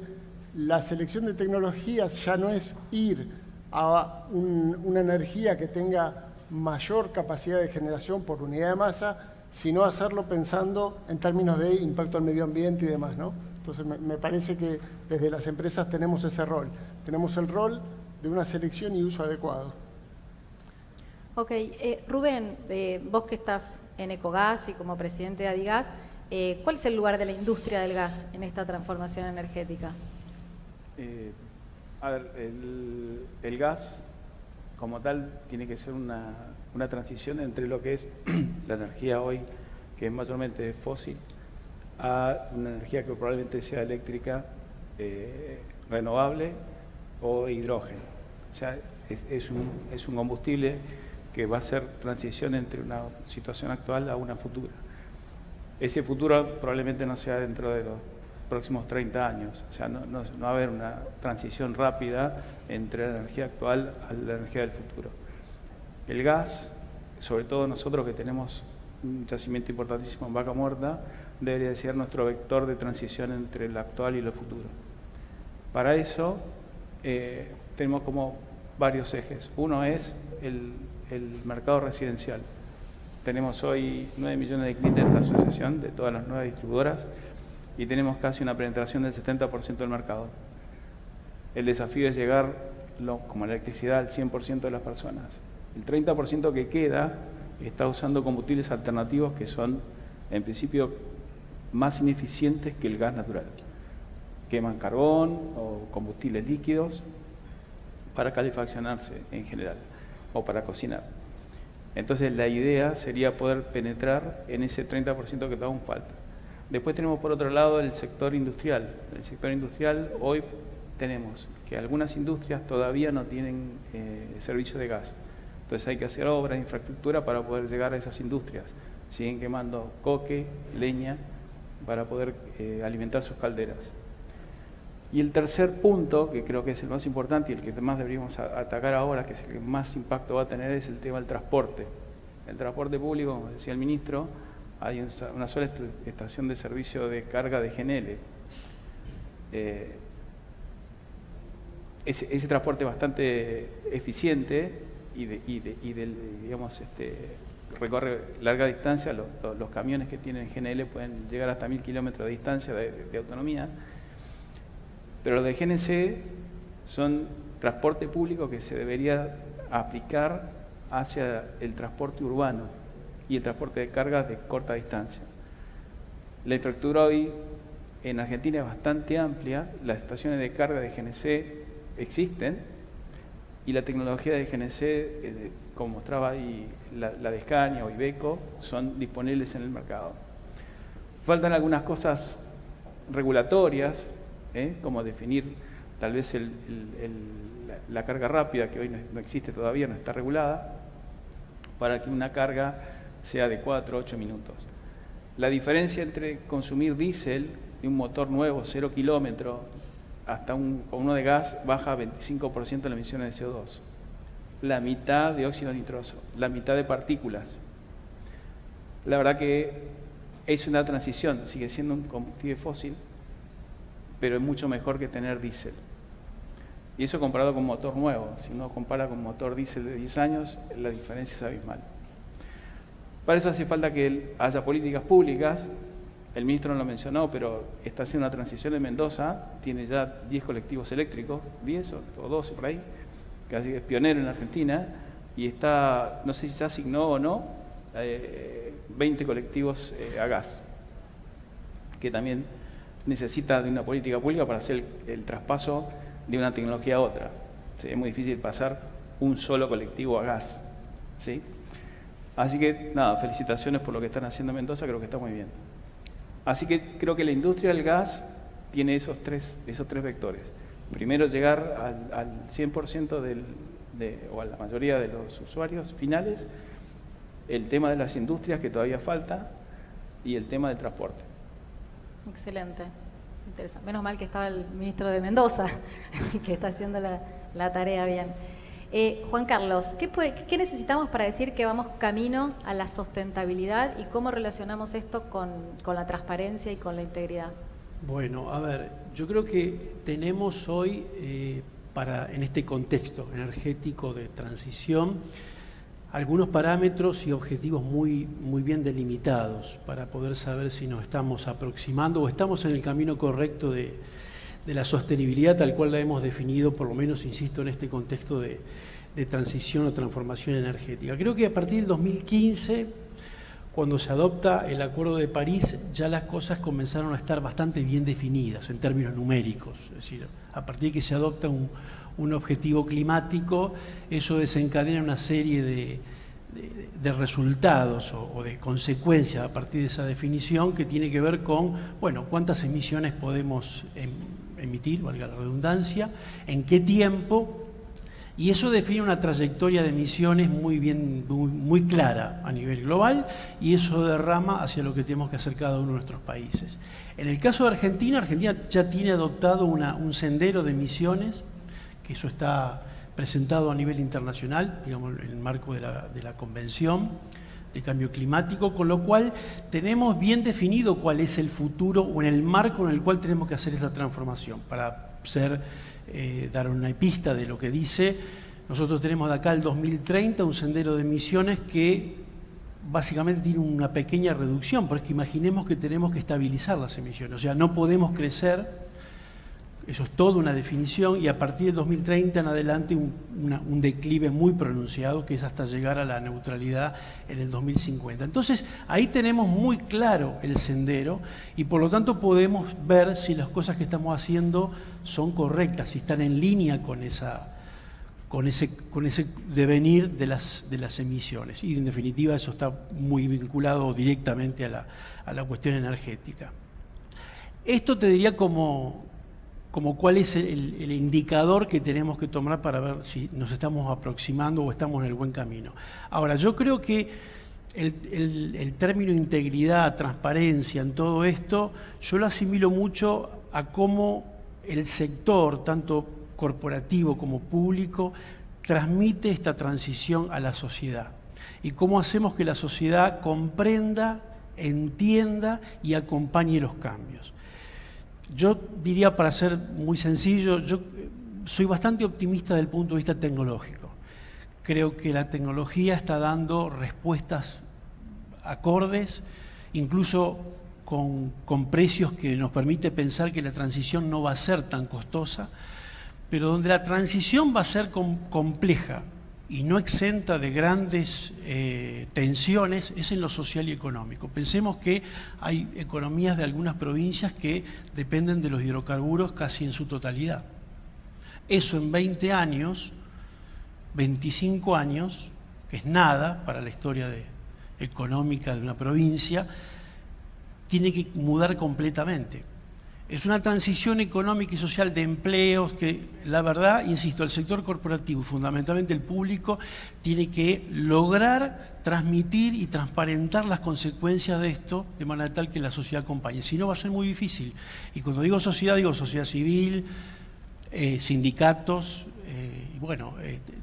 la selección de tecnologías ya no es ir a una energía que tenga mayor capacidad de generación por unidad de masa, sino hacerlo pensando en términos de impacto al medio ambiente y demás, ¿no? Entonces me parece que desde las empresas tenemos ese rol. Tenemos el rol de una selección y uso adecuado. Ok, Rubén, vos que estás en Ecogas y como presidente de Adigas, ¿cuál es el lugar de la industria del gas en esta transformación energética? El gas como tal tiene que ser una transición entre lo que es la energía hoy, que es mayormente fósil, a una energía que probablemente sea eléctrica, renovable o hidrógeno. O sea, es un combustible que va a ser transición entre una situación actual a una futura. Ese futuro probablemente no sea dentro de los próximos 30 años, o sea, no va a haber una transición rápida entre la energía actual a la energía del futuro. El gas, sobre todo nosotros que tenemos un yacimiento importantísimo en Vaca Muerta, debería ser nuestro vector de transición entre lo actual y lo futuro. Para eso tenemos como varios ejes. Uno es el mercado residencial. Tenemos hoy 9 millones de clientes en la asociación de todas las 9 distribuidoras y tenemos casi una penetración del 70% del mercado. El desafío es llegar, como la electricidad, al 100% de las personas. El 30% que queda está usando combustibles alternativos que son, en principio, más ineficientes que el gas natural. queman carbón o combustibles líquidos para calefaccionarse en general o para cocinar. Entonces la idea sería poder penetrar en ese 30% que aún falta. Después tenemos por otro lado el sector industrial. El sector industrial hoy tenemos que algunas industrias todavía no tienen servicio de gas. Entonces hay que hacer obras, infraestructura para poder llegar a esas industrias. Siguen quemando coque, leña, para poder alimentar sus calderas. Y el tercer punto, que creo que es el más importante y el que más deberíamos atacar ahora, que es el que más impacto va a tener, es el tema del transporte. El transporte público, como decía el ministro, hay una sola estación de servicio de carga de GNL. Ese transporte es bastante eficiente digamos, recorre larga distancia. Los camiones que tienen GNL pueden llegar hasta 1000 kilómetros de distancia de autonomía. Pero los de GNC son transporte público que se debería aplicar hacia el transporte urbano y el transporte de cargas de corta distancia. La infraestructura hoy en Argentina es bastante amplia, las estaciones de carga de GNC existen y la tecnología de GNC, como mostraba ahí la de Scania o Iveco, son disponibles en el mercado. Faltan algunas cosas regulatorias, como definir tal vez la carga rápida, que hoy no existe todavía, no está regulada, para que una carga sea de 4 a 8 minutos. La diferencia entre consumir diésel y un motor nuevo, 0 kilómetros, hasta con uno de gas, baja 25% las emisiones de CO2. La mitad de óxido nitroso, la mitad de partículas. La verdad que es una transición, sigue siendo un combustible fósil, pero es mucho mejor que tener diésel. Y eso comparado con motor nuevo. Si uno compara con motor diésel de 10 años, la diferencia es abismal. Para eso hace falta que haya políticas públicas. El ministro no lo mencionó, pero está haciendo una transición en Mendoza. Tiene ya 10 colectivos eléctricos, 10 o 12 por ahí, casi es pionero en Argentina. Y está, no sé si ya asignó o no, 20 colectivos a gas, que también necesita de una política pública para hacer el traspaso de una tecnología a otra. ¿Sí? Es muy difícil pasar un solo colectivo a gas. ¿Sí? Así que, nada, felicitaciones por lo que están haciendo en Mendoza, creo que está muy bien. Así que creo que la industria del gas tiene esos tres vectores. Primero, llegar al 100% o a la mayoría de los usuarios finales, el tema de las industrias, que todavía falta, y el tema del transporte. Excelente, interesante. Menos mal que estaba el ministro de Mendoza, que está haciendo la tarea bien. Juan Carlos, ¿qué necesitamos para decir que vamos camino a la sustentabilidad y cómo relacionamos esto con la transparencia y con la integridad? Bueno, a ver, yo creo que tenemos hoy, en este contexto energético de transición, algunos parámetros y objetivos muy bien delimitados para poder saber si nos estamos aproximando o estamos en el camino correcto de la sostenibilidad tal cual la hemos definido, por lo menos, insisto, en este contexto de transición o transformación energética. Creo que a partir del 2015, cuando se adopta el Acuerdo de París, ya las cosas comenzaron a estar bastante bien definidas en términos numéricos. Es decir, a partir de que se adopta un objetivo climático, eso desencadena una serie de resultados o de consecuencias a partir de esa definición, que tiene que ver con, bueno, cuántas emisiones podemos emitir, valga la redundancia, en qué tiempo, y eso define una trayectoria de emisiones muy clara a nivel global, y eso derrama hacia lo que tenemos que hacer cada uno de nuestros países. En el caso de Argentina, Argentina ya tiene adoptado un sendero de emisiones, que eso está presentado a nivel internacional, digamos, en el marco de la Convención de Cambio Climático, con lo cual tenemos bien definido cuál es el futuro o en el marco en el cual tenemos que hacer esta transformación. Para dar una pista de lo que dice, nosotros tenemos de acá al 2030 un sendero de emisiones que básicamente tiene una pequeña reducción, porque imaginemos que tenemos que estabilizar las emisiones, o sea, no podemos crecer eso es toda una definición, y a partir del 2030 en adelante un declive muy pronunciado, que es hasta llegar a la neutralidad en el 2050. Entonces, ahí tenemos muy claro el sendero y por lo tanto podemos ver si las cosas que estamos haciendo son correctas, si están en línea con ese devenir de las emisiones. Y en definitiva eso está muy vinculado directamente a la cuestión energética. Esto te diría como cuál es el indicador que tenemos que tomar para ver si nos estamos aproximando o estamos en el buen camino. Ahora, yo creo que el término integridad, transparencia en todo esto, yo lo asimilo mucho a cómo el sector, tanto corporativo como público, transmite esta transición a la sociedad. Y cómo hacemos que la sociedad comprenda, entienda y acompañe los cambios. Yo diría, para ser muy sencillo, yo soy bastante optimista desde el punto de vista tecnológico. Creo que la tecnología está dando respuestas acordes, incluso con precios que nos permite pensar que la transición no va a ser tan costosa, pero donde la transición va a ser compleja y no exenta de grandes tensiones es en lo social y económico. Pensemos que hay economías de algunas provincias que dependen de los hidrocarburos casi en su totalidad. Eso en 20 años, 25 años, que es nada para la historia económica de una provincia, tiene que mudar completamente. Es una transición económica y social de empleos que, la verdad, insisto, el sector corporativo, fundamentalmente el público, tiene que lograr transmitir y transparentar las consecuencias de esto de manera tal que la sociedad acompañe. Si no, va a ser muy difícil. Y cuando digo sociedad civil, sindicatos,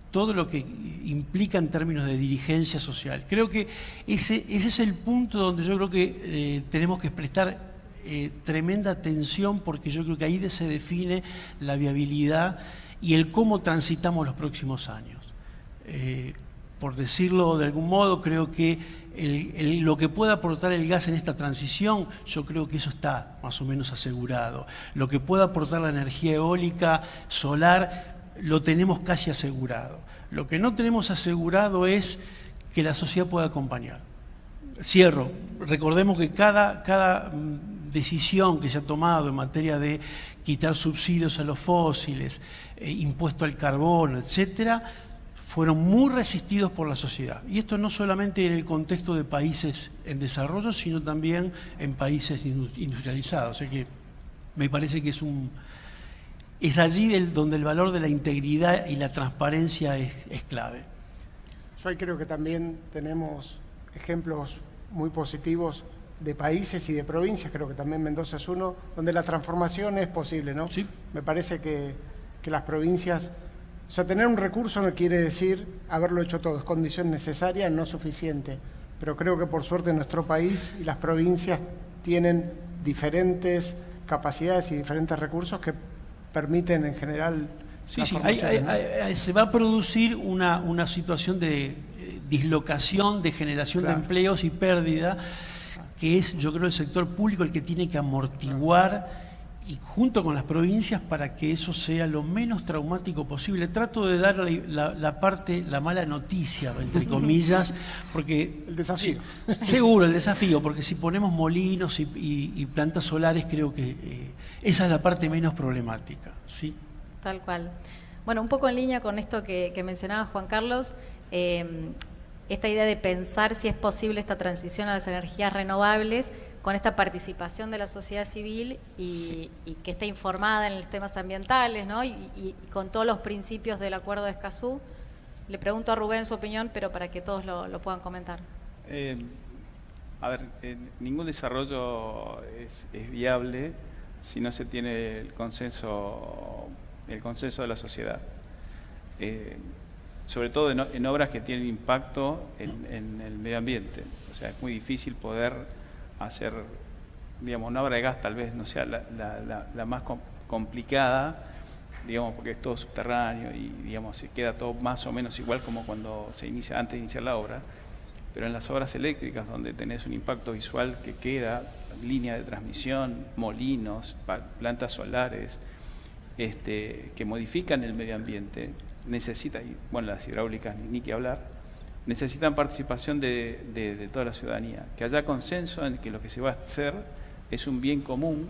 todo lo que implica en términos de dirigencia social. Creo que ese es el punto donde yo creo que tenemos que prestar tremenda atención, porque yo creo que ahí se define la viabilidad y el cómo transitamos los próximos años. Por decirlo de algún modo, creo que lo que pueda aportar el gas en esta transición, yo creo que eso está más o menos asegurado. Lo que pueda aportar la energía eólica, solar, lo tenemos casi asegurado. Lo que no tenemos asegurado es que la sociedad pueda acompañar. Cierro. Recordemos que cada decisión que se ha tomado en materia de quitar subsidios a los fósiles, impuesto al carbono, etcétera, fueron muy resistidos por la sociedad. Y esto no solamente en el contexto de países en desarrollo, sino también en países industrializados. O sea que me parece que es allí donde el valor de la integridad y la transparencia es clave. Yo ahí creo que también tenemos ejemplos muy positivos de países y de provincias, creo que también Mendoza es uno, donde la transformación es posible, ¿no? Sí. Me parece que las provincias, o sea, tener un recurso no quiere decir haberlo hecho todo, es condición necesaria, no suficiente, pero creo que por suerte nuestro país y las provincias tienen diferentes capacidades y diferentes recursos que permiten en general... Sí, se va a producir una situación de dislocación, de generación de empleos y pérdida, que es, yo creo, el sector público el que tiene que amortiguar y junto con las provincias para que eso sea lo menos traumático posible. Trato de dar la mala noticia, entre comillas, porque... El desafío. Seguro, el desafío, porque si ponemos molinos y plantas solares, creo que esa es la parte menos problemática, ¿sí? Tal cual. Bueno, un poco en línea con esto que mencionaba Juan Carlos, esta idea de pensar si es posible esta transición a las energías renovables con esta participación de la sociedad civil y que esté informada en los temas ambientales, ¿no? y con todos los principios del Acuerdo de Escazú. Le pregunto a Rubén su opinión, pero para que todos lo puedan comentar. Ningún desarrollo es viable si no se tiene el consenso de la sociedad. Sobre todo en obras que tienen impacto en el medio ambiente. O sea, es muy difícil poder hacer, digamos, una obra de gas tal vez no sea la más complicada, digamos, porque es todo subterráneo y, digamos, se queda todo más o menos igual como cuando antes de iniciar la obra. Pero en las obras eléctricas, donde tenés un impacto visual que queda, línea de transmisión, molinos, plantas solares, que modifican el medio ambiente, necesitan, y bueno, las hidráulicas ni que hablar, necesitan participación de toda la ciudadanía, que haya consenso en que lo que se va a hacer es un bien común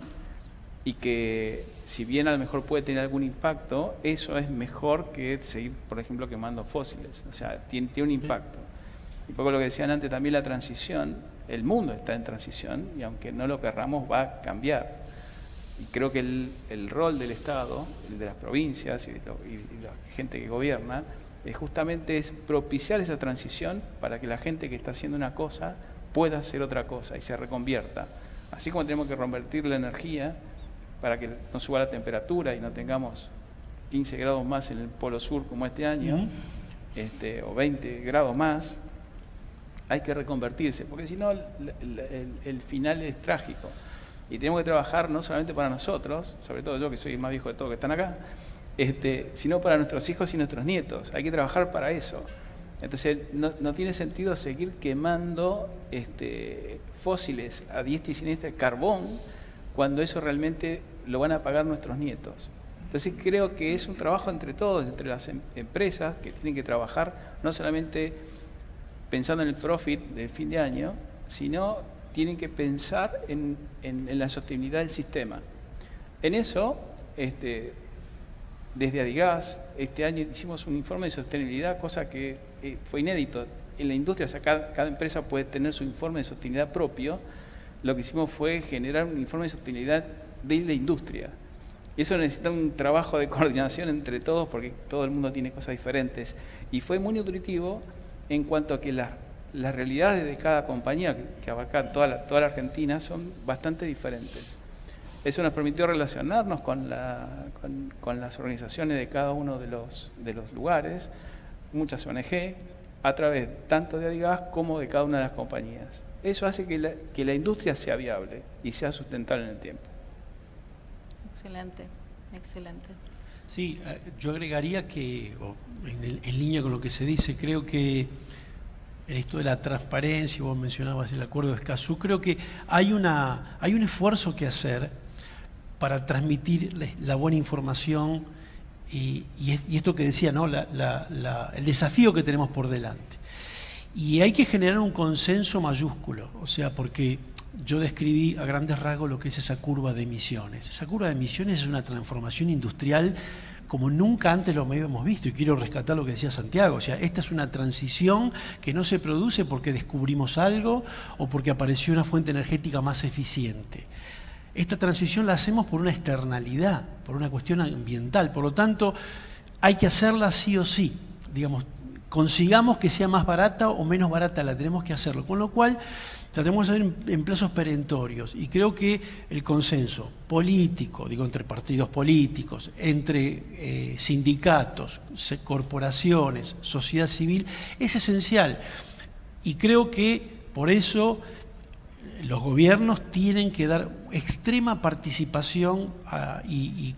y que si bien a lo mejor puede tener algún impacto, eso es mejor que seguir, por ejemplo, quemando fósiles. O sea, tiene un impacto. Y poco lo que decían antes, también la transición, el mundo está en transición y aunque no lo querramos va a cambiar. Y creo que el rol del Estado, el de las provincias y la gente que gobierna, justamente es propiciar esa transición para que la gente que está haciendo una cosa pueda hacer otra cosa y se reconvierta. Así como tenemos que reconvertir la energía para que no suba la temperatura y no tengamos 15 grados más en el Polo Sur como este año, o 20 grados más, hay que reconvertirse, porque si no el final es trágico. Y tenemos que trabajar no solamente para nosotros, sobre todo yo que soy el más viejo de todos que están acá, sino para nuestros hijos y nuestros nietos. Hay que trabajar para eso. Entonces no tiene sentido seguir quemando fósiles a diestra y siniestra, carbón, cuando eso realmente lo van a pagar nuestros nietos. Entonces creo que es un trabajo entre todos, entre las empresas que tienen que trabajar no solamente pensando en el profit del fin de año, sino tienen que pensar en la sostenibilidad del sistema. En eso, desde Adigas, este año hicimos un informe de sostenibilidad, cosa que fue inédito. En la industria, o sea, cada empresa puede tener su informe de sostenibilidad propio. Lo que hicimos fue generar un informe de sostenibilidad de la industria. Y eso necesita un trabajo de coordinación entre todos, porque todo el mundo tiene cosas diferentes. Y fue muy nutritivo en cuanto a que las realidades de cada compañía, que abarca toda la Argentina, son bastante diferentes. Eso nos permitió relacionarnos con las organizaciones de cada uno de los lugares, muchas ONG, a través tanto de Adigas como de cada una de las compañías. Eso hace que la industria sea viable y sea sustentable en el tiempo. Excelente, excelente. Sí, yo agregaría que, en línea con lo que se dice, creo que en esto de la transparencia, vos mencionabas el acuerdo de Escazú, creo que hay un esfuerzo que hacer para transmitir la buena información y esto que decía, ¿no? El desafío que tenemos por delante. Y hay que generar un consenso mayúsculo, o sea, porque yo describí a grandes rasgos lo que es esa curva de emisiones. Esa curva de emisiones es una transformación industrial como nunca antes lo habíamos visto, y quiero rescatar lo que decía Santiago, o sea, esta es una transición que no se produce porque descubrimos algo o porque apareció una fuente energética más eficiente. Esta transición la hacemos por una externalidad, por una cuestión ambiental, por lo tanto hay que hacerla sí o sí, digamos, consigamos que sea más barata o menos barata, la tenemos que hacerlo, con lo cual tratemos de hacer en plazos perentorios, y creo que el consenso político, digo, entre partidos políticos, entre sindicatos, corporaciones, sociedad civil, es esencial. Y creo que por eso los gobiernos tienen que dar extrema participación y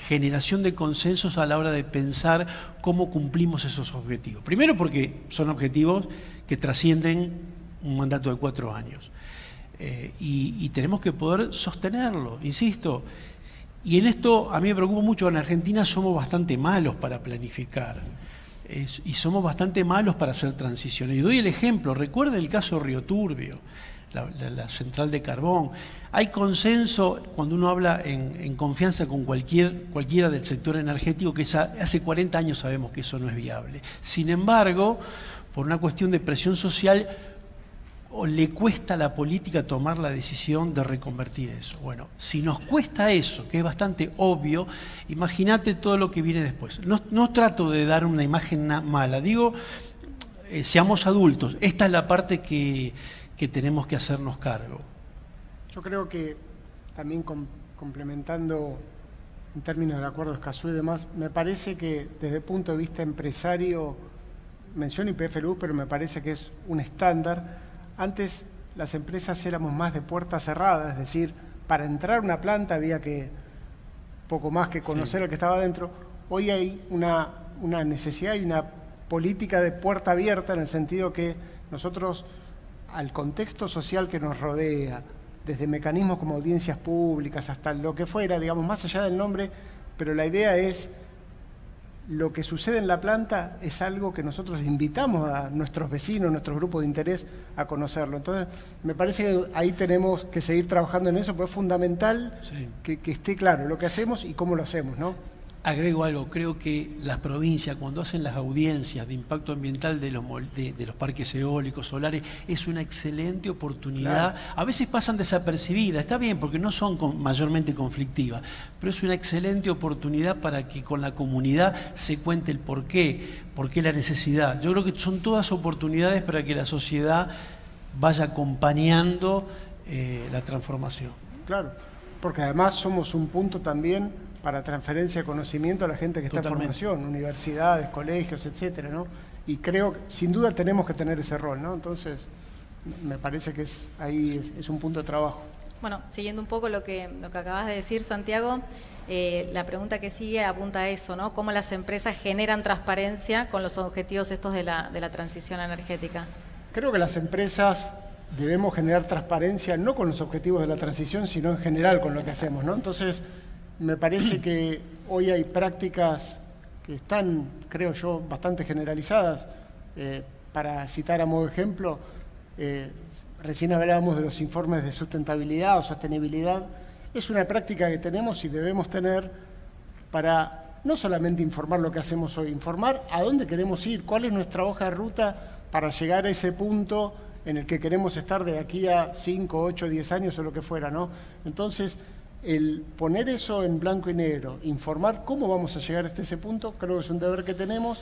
generación de consensos a la hora de pensar cómo cumplimos esos objetivos. Primero porque son objetivos que trascienden un mandato de 4 años. Y tenemos que poder sostenerlo, insisto. Y en esto a mí me preocupa mucho, en Argentina somos bastante malos para planificar. Y somos bastante malos para hacer transiciones. Y doy el ejemplo, recuerda el caso Río Turbio, la central de carbón. Hay consenso cuando uno habla en confianza con cualquiera del sector energético, que hace 40 años sabemos que eso no es viable. Sin embargo, por una cuestión de presión social, le cuesta a la política tomar la decisión de reconvertir eso. Bueno, si nos cuesta eso, que es bastante obvio, imagínate todo lo que viene después. No trato de dar una imagen mala, digo, seamos adultos. Esta es la parte que tenemos que hacernos cargo. Yo creo que también complementando en términos del acuerdo de Escazú y demás, me parece que desde el punto de vista empresario, menciono YPF Luz, pero me parece que es un estándar. Antes las empresas éramos más de puerta cerrada, es decir, para entrar a una planta había que poco más que conocer lo que estaba adentro. Hoy hay una necesidad y una política de puerta abierta, en el sentido que nosotros, al contexto social que nos rodea, desde mecanismos como audiencias públicas hasta lo que fuera, digamos, más allá del nombre, pero la idea es, lo que sucede en la planta es algo que nosotros invitamos a nuestros vecinos, nuestros grupos de interés a conocerlo. Entonces, me parece que ahí tenemos que seguir trabajando en eso, porque es fundamental que esté claro lo que hacemos y cómo lo hacemos, ¿no? Agrego algo, creo que las provincias, cuando hacen las audiencias de impacto ambiental de los parques eólicos, solares, es una excelente oportunidad. Claro. A veces pasan desapercibidas, está bien, porque no son mayormente conflictivas, pero es una excelente oportunidad para que con la comunidad se cuente el por qué la necesidad. Yo creo que son todas oportunidades para que la sociedad vaya acompañando la transformación. Claro, porque además somos un punto también para transferencia de conocimiento a la gente que está en formación, universidades, colegios, etcétera, ¿no? Y creo que sin duda tenemos que tener ese rol, ¿no? Entonces, me parece que ahí es un punto de trabajo. Bueno, siguiendo un poco lo que acabas de decir, Santiago, la pregunta que sigue apunta a eso, ¿no? ¿Cómo las empresas generan transparencia con los objetivos estos de la transición energética? Creo que las empresas debemos generar transparencia no con los objetivos de la transición, sino en general con lo que hacemos, ¿no? Entonces, me parece que hoy hay prácticas que están, creo yo, bastante generalizadas. Para citar a modo de ejemplo, recién hablábamos de los informes de sustentabilidad o sostenibilidad. Es una práctica que tenemos y debemos tener para no solamente informar lo que hacemos hoy, informar a dónde queremos ir, cuál es nuestra hoja de ruta para llegar a ese punto en el que queremos estar de aquí a 5, 8, 10 años o lo que fuera, ¿no? Entonces, el poner eso en blanco y negro, informar cómo vamos a llegar hasta ese punto, creo que es un deber que tenemos,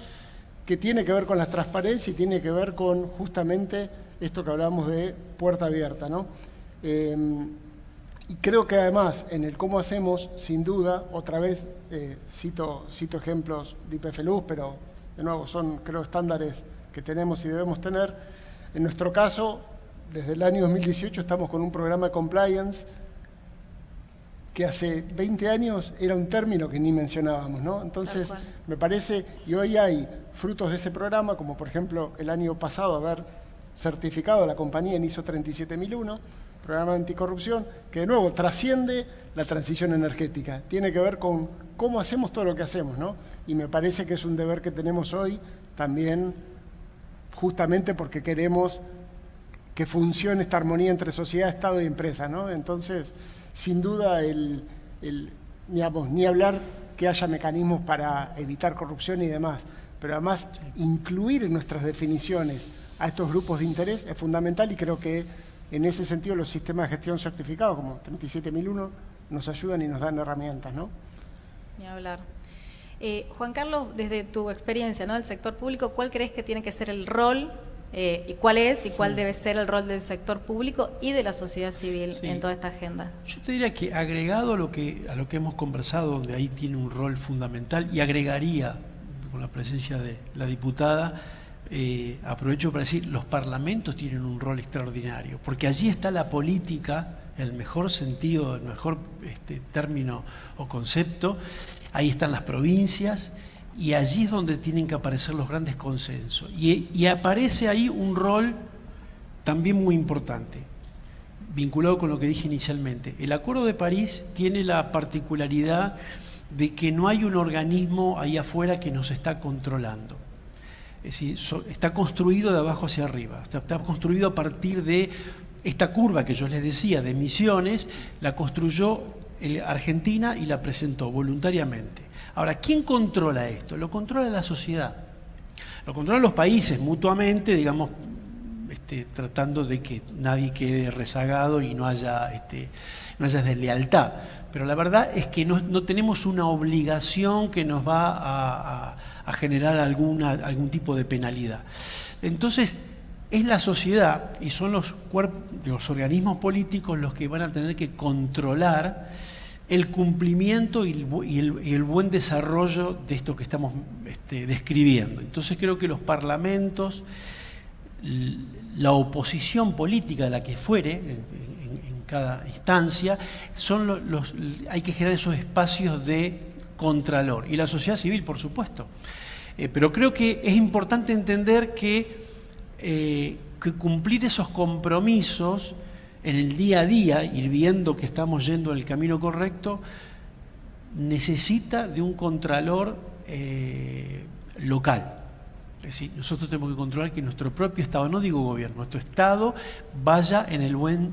que tiene que ver con la transparencia y tiene que ver con justamente esto que hablábamos de puerta abierta, ¿no? Y creo que además, en el cómo hacemos, sin duda, otra vez cito ejemplos de IPFLUS, pero de nuevo son, creo, estándares que tenemos y debemos tener. En nuestro caso, desde el año 2018 estamos con un programa de compliance que hace 20 años era un término que ni mencionábamos, ¿no? Entonces, me parece, y hoy hay frutos de ese programa, como por ejemplo el año pasado haber certificado a la compañía en ISO 37001, programa anticorrupción, que de nuevo trasciende la transición energética, tiene que ver con cómo hacemos todo lo que hacemos, ¿no? Y me parece que es un deber que tenemos hoy también, justamente porque queremos que funcione esta armonía entre sociedad, Estado y empresa, ¿no? Entonces, sin duda, ni hablar que haya mecanismos para evitar corrupción y demás, pero además incluir en nuestras definiciones a estos grupos de interés es fundamental y creo que en ese sentido los sistemas de gestión certificados como 37001 nos ayudan y nos dan herramientas, ¿no? Ni hablar. Juan Carlos, desde tu experiencia, ¿no?, del sector público, ¿cuál crees que tiene que ser el rol y cuál es y cuál debe ser el rol del sector público y de la sociedad civil en toda esta agenda? Yo te diría que agregado a lo que hemos conversado, donde ahí tiene un rol fundamental, y agregaría, con la presencia de la diputada, aprovecho para decir, los parlamentos tienen un rol extraordinario, porque allí está la política, en el mejor sentido, el mejor término o concepto, ahí están las provincias, y allí es donde tienen que aparecer los grandes consensos. Y aparece ahí un rol también muy importante, vinculado con lo que dije inicialmente. El Acuerdo de París tiene la particularidad de que no hay un organismo ahí afuera que nos está controlando. Es decir, está construido de abajo hacia arriba, está construido a partir de esta curva que yo les decía de emisiones, la construyó Argentina y la presentó voluntariamente. Ahora, ¿quién controla esto? Lo controla la sociedad, lo controlan los países mutuamente, digamos, tratando de que nadie quede rezagado y no haya deslealtad. Pero la verdad es que no tenemos una obligación que nos va a generar algún tipo de penalidad. Entonces, es la sociedad y son los organismos políticos los que van a tener que controlar el cumplimiento y el buen desarrollo de esto que estamos describiendo. Entonces creo que los parlamentos, la oposición política de la que fuere, en cada instancia, hay que generar esos espacios de contralor. Y la sociedad civil, por supuesto. Pero creo que es importante entender que cumplir esos compromisos en el día a día, ir viendo que estamos yendo en el camino correcto, necesita de un contralor local. Es decir, nosotros tenemos que controlar que nuestro propio Estado, no digo gobierno, nuestro Estado vaya en el buen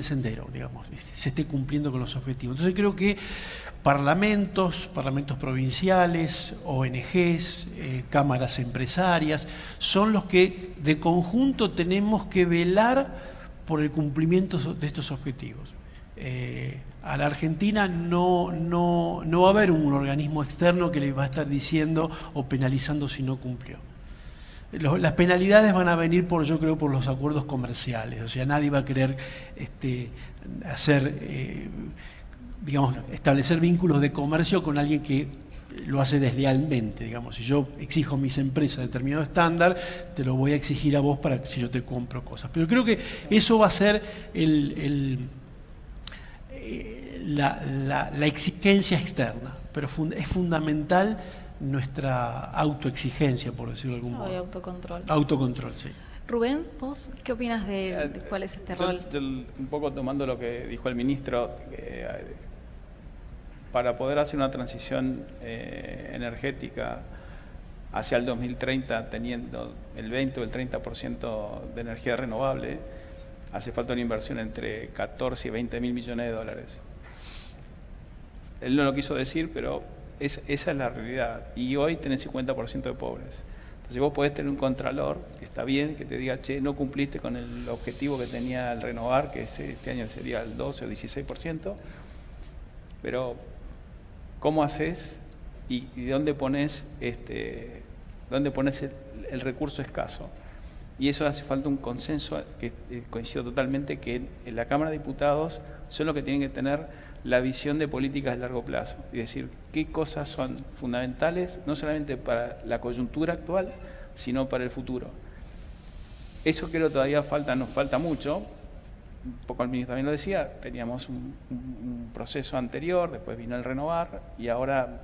sendero, digamos, se esté cumpliendo con los objetivos. Entonces creo que parlamentos provinciales, ONGs, cámaras empresarias, son los que de conjunto tenemos que velar por el cumplimiento de estos objetivos. A la Argentina no va a haber un organismo externo que le va a estar diciendo o penalizando si no cumplió. Las penalidades van a venir yo creo por los acuerdos comerciales, o sea, nadie va a querer establecer vínculos de comercio con alguien que lo hace deslealmente, digamos. Si yo exijo a mis empresas determinado estándar, te lo voy a exigir a vos para si yo te compro cosas. Pero creo que eso va a ser la exigencia externa, pero es fundamental nuestra autoexigencia, por decirlo de algún modo. Y autocontrol. Autocontrol, sí. Rubén, ¿vos qué opinas de cuál es este rol? Yo, un poco tomando lo que dijo el ministro, para poder hacer una transición energética hacia el 2030, teniendo el 20 o el 30% de energía renovable, hace falta una inversión entre 14 y 20 mil millones de dólares. Él no lo quiso decir, pero esa es la realidad. Y hoy tenés 50% de pobres. Entonces vos podés tener un contralor, que está bien, que te diga, che, no cumpliste con el objetivo que tenía el renovar, que este año sería el 12 o 16%, pero ¿cómo haces y dónde pones el recurso escaso? Y eso hace falta un consenso, que coincido totalmente, que en la Cámara de Diputados son los que tienen que tener la visión de políticas de largo plazo, y decir qué cosas son fundamentales, no solamente para la coyuntura actual, sino para el futuro. Eso creo todavía nos falta mucho. Un poco el ministro también lo decía, teníamos un proceso anterior, después vino el renovar, y ahora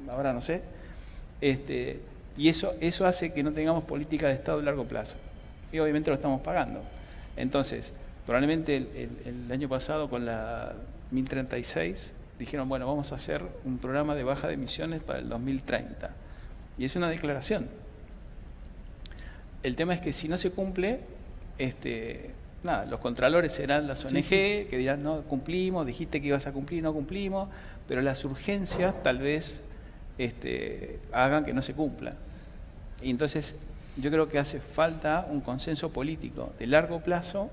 no sé. Y eso hace que no tengamos política de Estado a largo plazo. Y obviamente lo estamos pagando. Entonces, probablemente el año pasado con la 1036 dijeron, bueno, vamos a hacer un programa de baja de emisiones para el 2030. Y es una declaración. El tema es que si no se cumple, los contralores serán las ONG, que dirán, no, cumplimos, dijiste que ibas a cumplir, no cumplimos, pero las urgencias tal vez hagan que no se cumpla. Y entonces yo creo que hace falta un consenso político de largo plazo,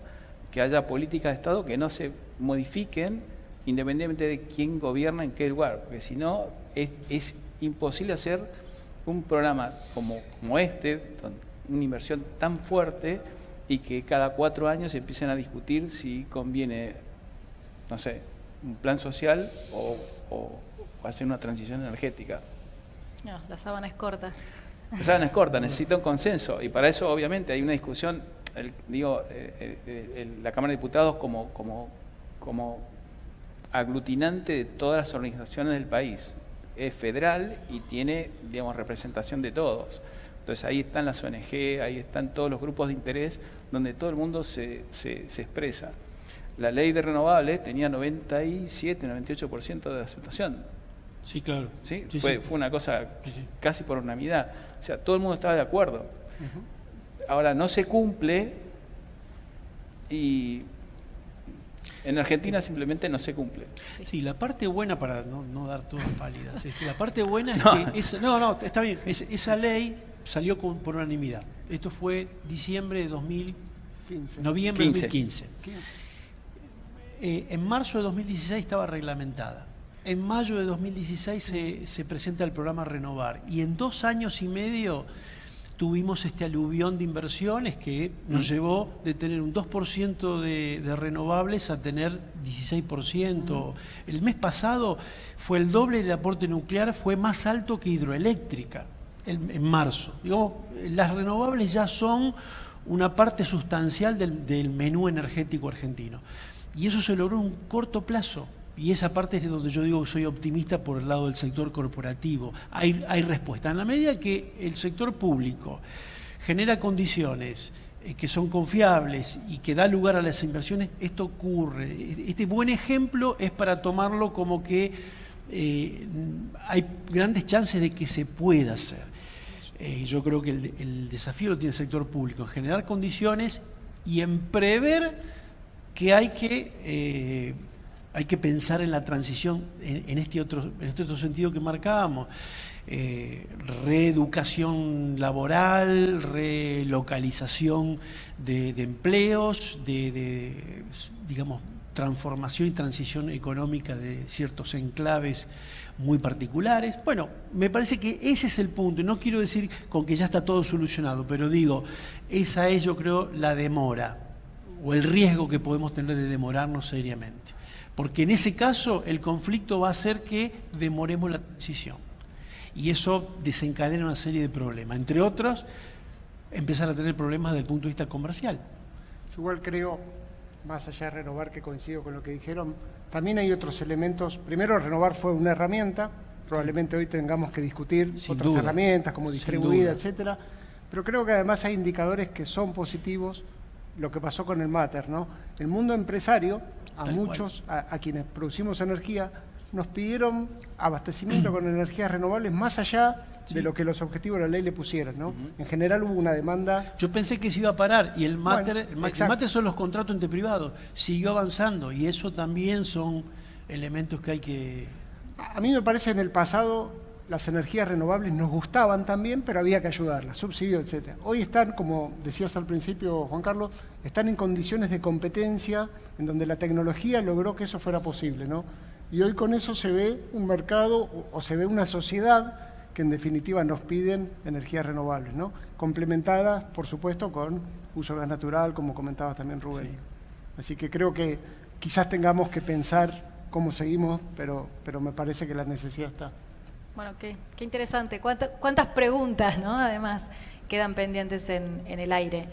que haya políticas de Estado que no se modifiquen independientemente de quién gobierna en qué lugar, porque si no es imposible hacer un programa como una inversión tan fuerte y que cada 4 años se empiecen a discutir si conviene, no sé, un plan social o hacer una transición energética. No, la sábana es corta. La sábana es corta, necesita un consenso, y para eso obviamente hay una discusión. La Cámara de Diputados como aglutinante de todas las organizaciones del país. Es federal y tiene, digamos, representación de todos. Entonces ahí están las ONG, ahí están todos los grupos de interés donde todo el mundo se expresa. La ley de renovables tenía 97, 98% de aceptación. Sí, claro. ¿Sí? Fue una cosa casi por unanimidad. O sea, todo el mundo estaba de acuerdo. Uh-huh. Ahora no se cumple y en Argentina simplemente no se cumple. Sí, la parte buena, para no dar todas pálidas, la parte buena es que está bien, esa ley salió por unanimidad. Esto fue diciembre de 2015. Noviembre de 2015. En marzo de 2016 estaba reglamentada. En mayo de 2016 se presenta el programa Renovar, y en 2 años y medio tuvimos este aluvión de inversiones que nos llevó de tener un 2% de renovables a tener 16%. El mes pasado fue el doble del aporte nuclear, fue más alto que hidroeléctrica en marzo. Digamos, las renovables ya son una parte sustancial del menú energético argentino. Y eso se logró en un corto plazo. Y esa parte es donde yo digo que soy optimista por el lado del sector corporativo. Hay respuesta. En la medida que el sector público genera condiciones que son confiables y que da lugar a las inversiones, esto ocurre. Este buen ejemplo es para tomarlo como que hay grandes chances de que se pueda hacer. Yo creo que el desafío lo tiene el sector público, en generar condiciones y en prever que hay que pensar en la transición en este otro sentido que marcábamos. Reeducación laboral, relocalización de empleos, digamos, transformación y transición económica de ciertos enclaves muy particulares. Bueno, me parece que ese es el punto, y no quiero decir con que ya está todo solucionado, pero digo, esa es, yo creo, la demora o el riesgo que podemos tener de demorarnos seriamente. Porque en ese caso el conflicto va a hacer que demoremos la transición. Y eso desencadena una serie de problemas. Entre otros, empezar a tener problemas desde el punto de vista comercial. Yo igual creo, más allá de renovar, que coincido con lo que dijeron, también hay otros elementos. Primero, renovar fue una herramienta. Probablemente hoy tengamos que discutir otras herramientas como distribuida, etcétera. Pero creo que además hay indicadores que son positivos. Lo que pasó con el Mater, ¿no? El mundo empresario, a quienes producimos energía, nos pidieron abastecimiento con energías renovables más allá de lo que los objetivos de la ley le pusieran, ¿no? En general hubo una demanda. Yo pensé que se iba a parar y el Mater son los contratos entre privados, siguió avanzando y eso también son elementos que hay que... A mí me parece en el pasado las energías renovables nos gustaban también, pero había que ayudarlas, subsidios, etcétera. Hoy están, como decías al principio, Juan Carlos, están en condiciones de competencia en donde la tecnología logró que eso fuera posible, ¿no? Y hoy con eso se ve un mercado o se ve una sociedad que en definitiva nos piden energías renovables, ¿no? Complementadas, por supuesto, con uso de gas natural, como comentabas también, Rubén. Sí. Así que creo que quizás tengamos que pensar cómo seguimos, pero me parece que la necesidad está. Bueno, qué interesante. ¿Cuántas preguntas, ¿no? Además, quedan pendientes en el aire.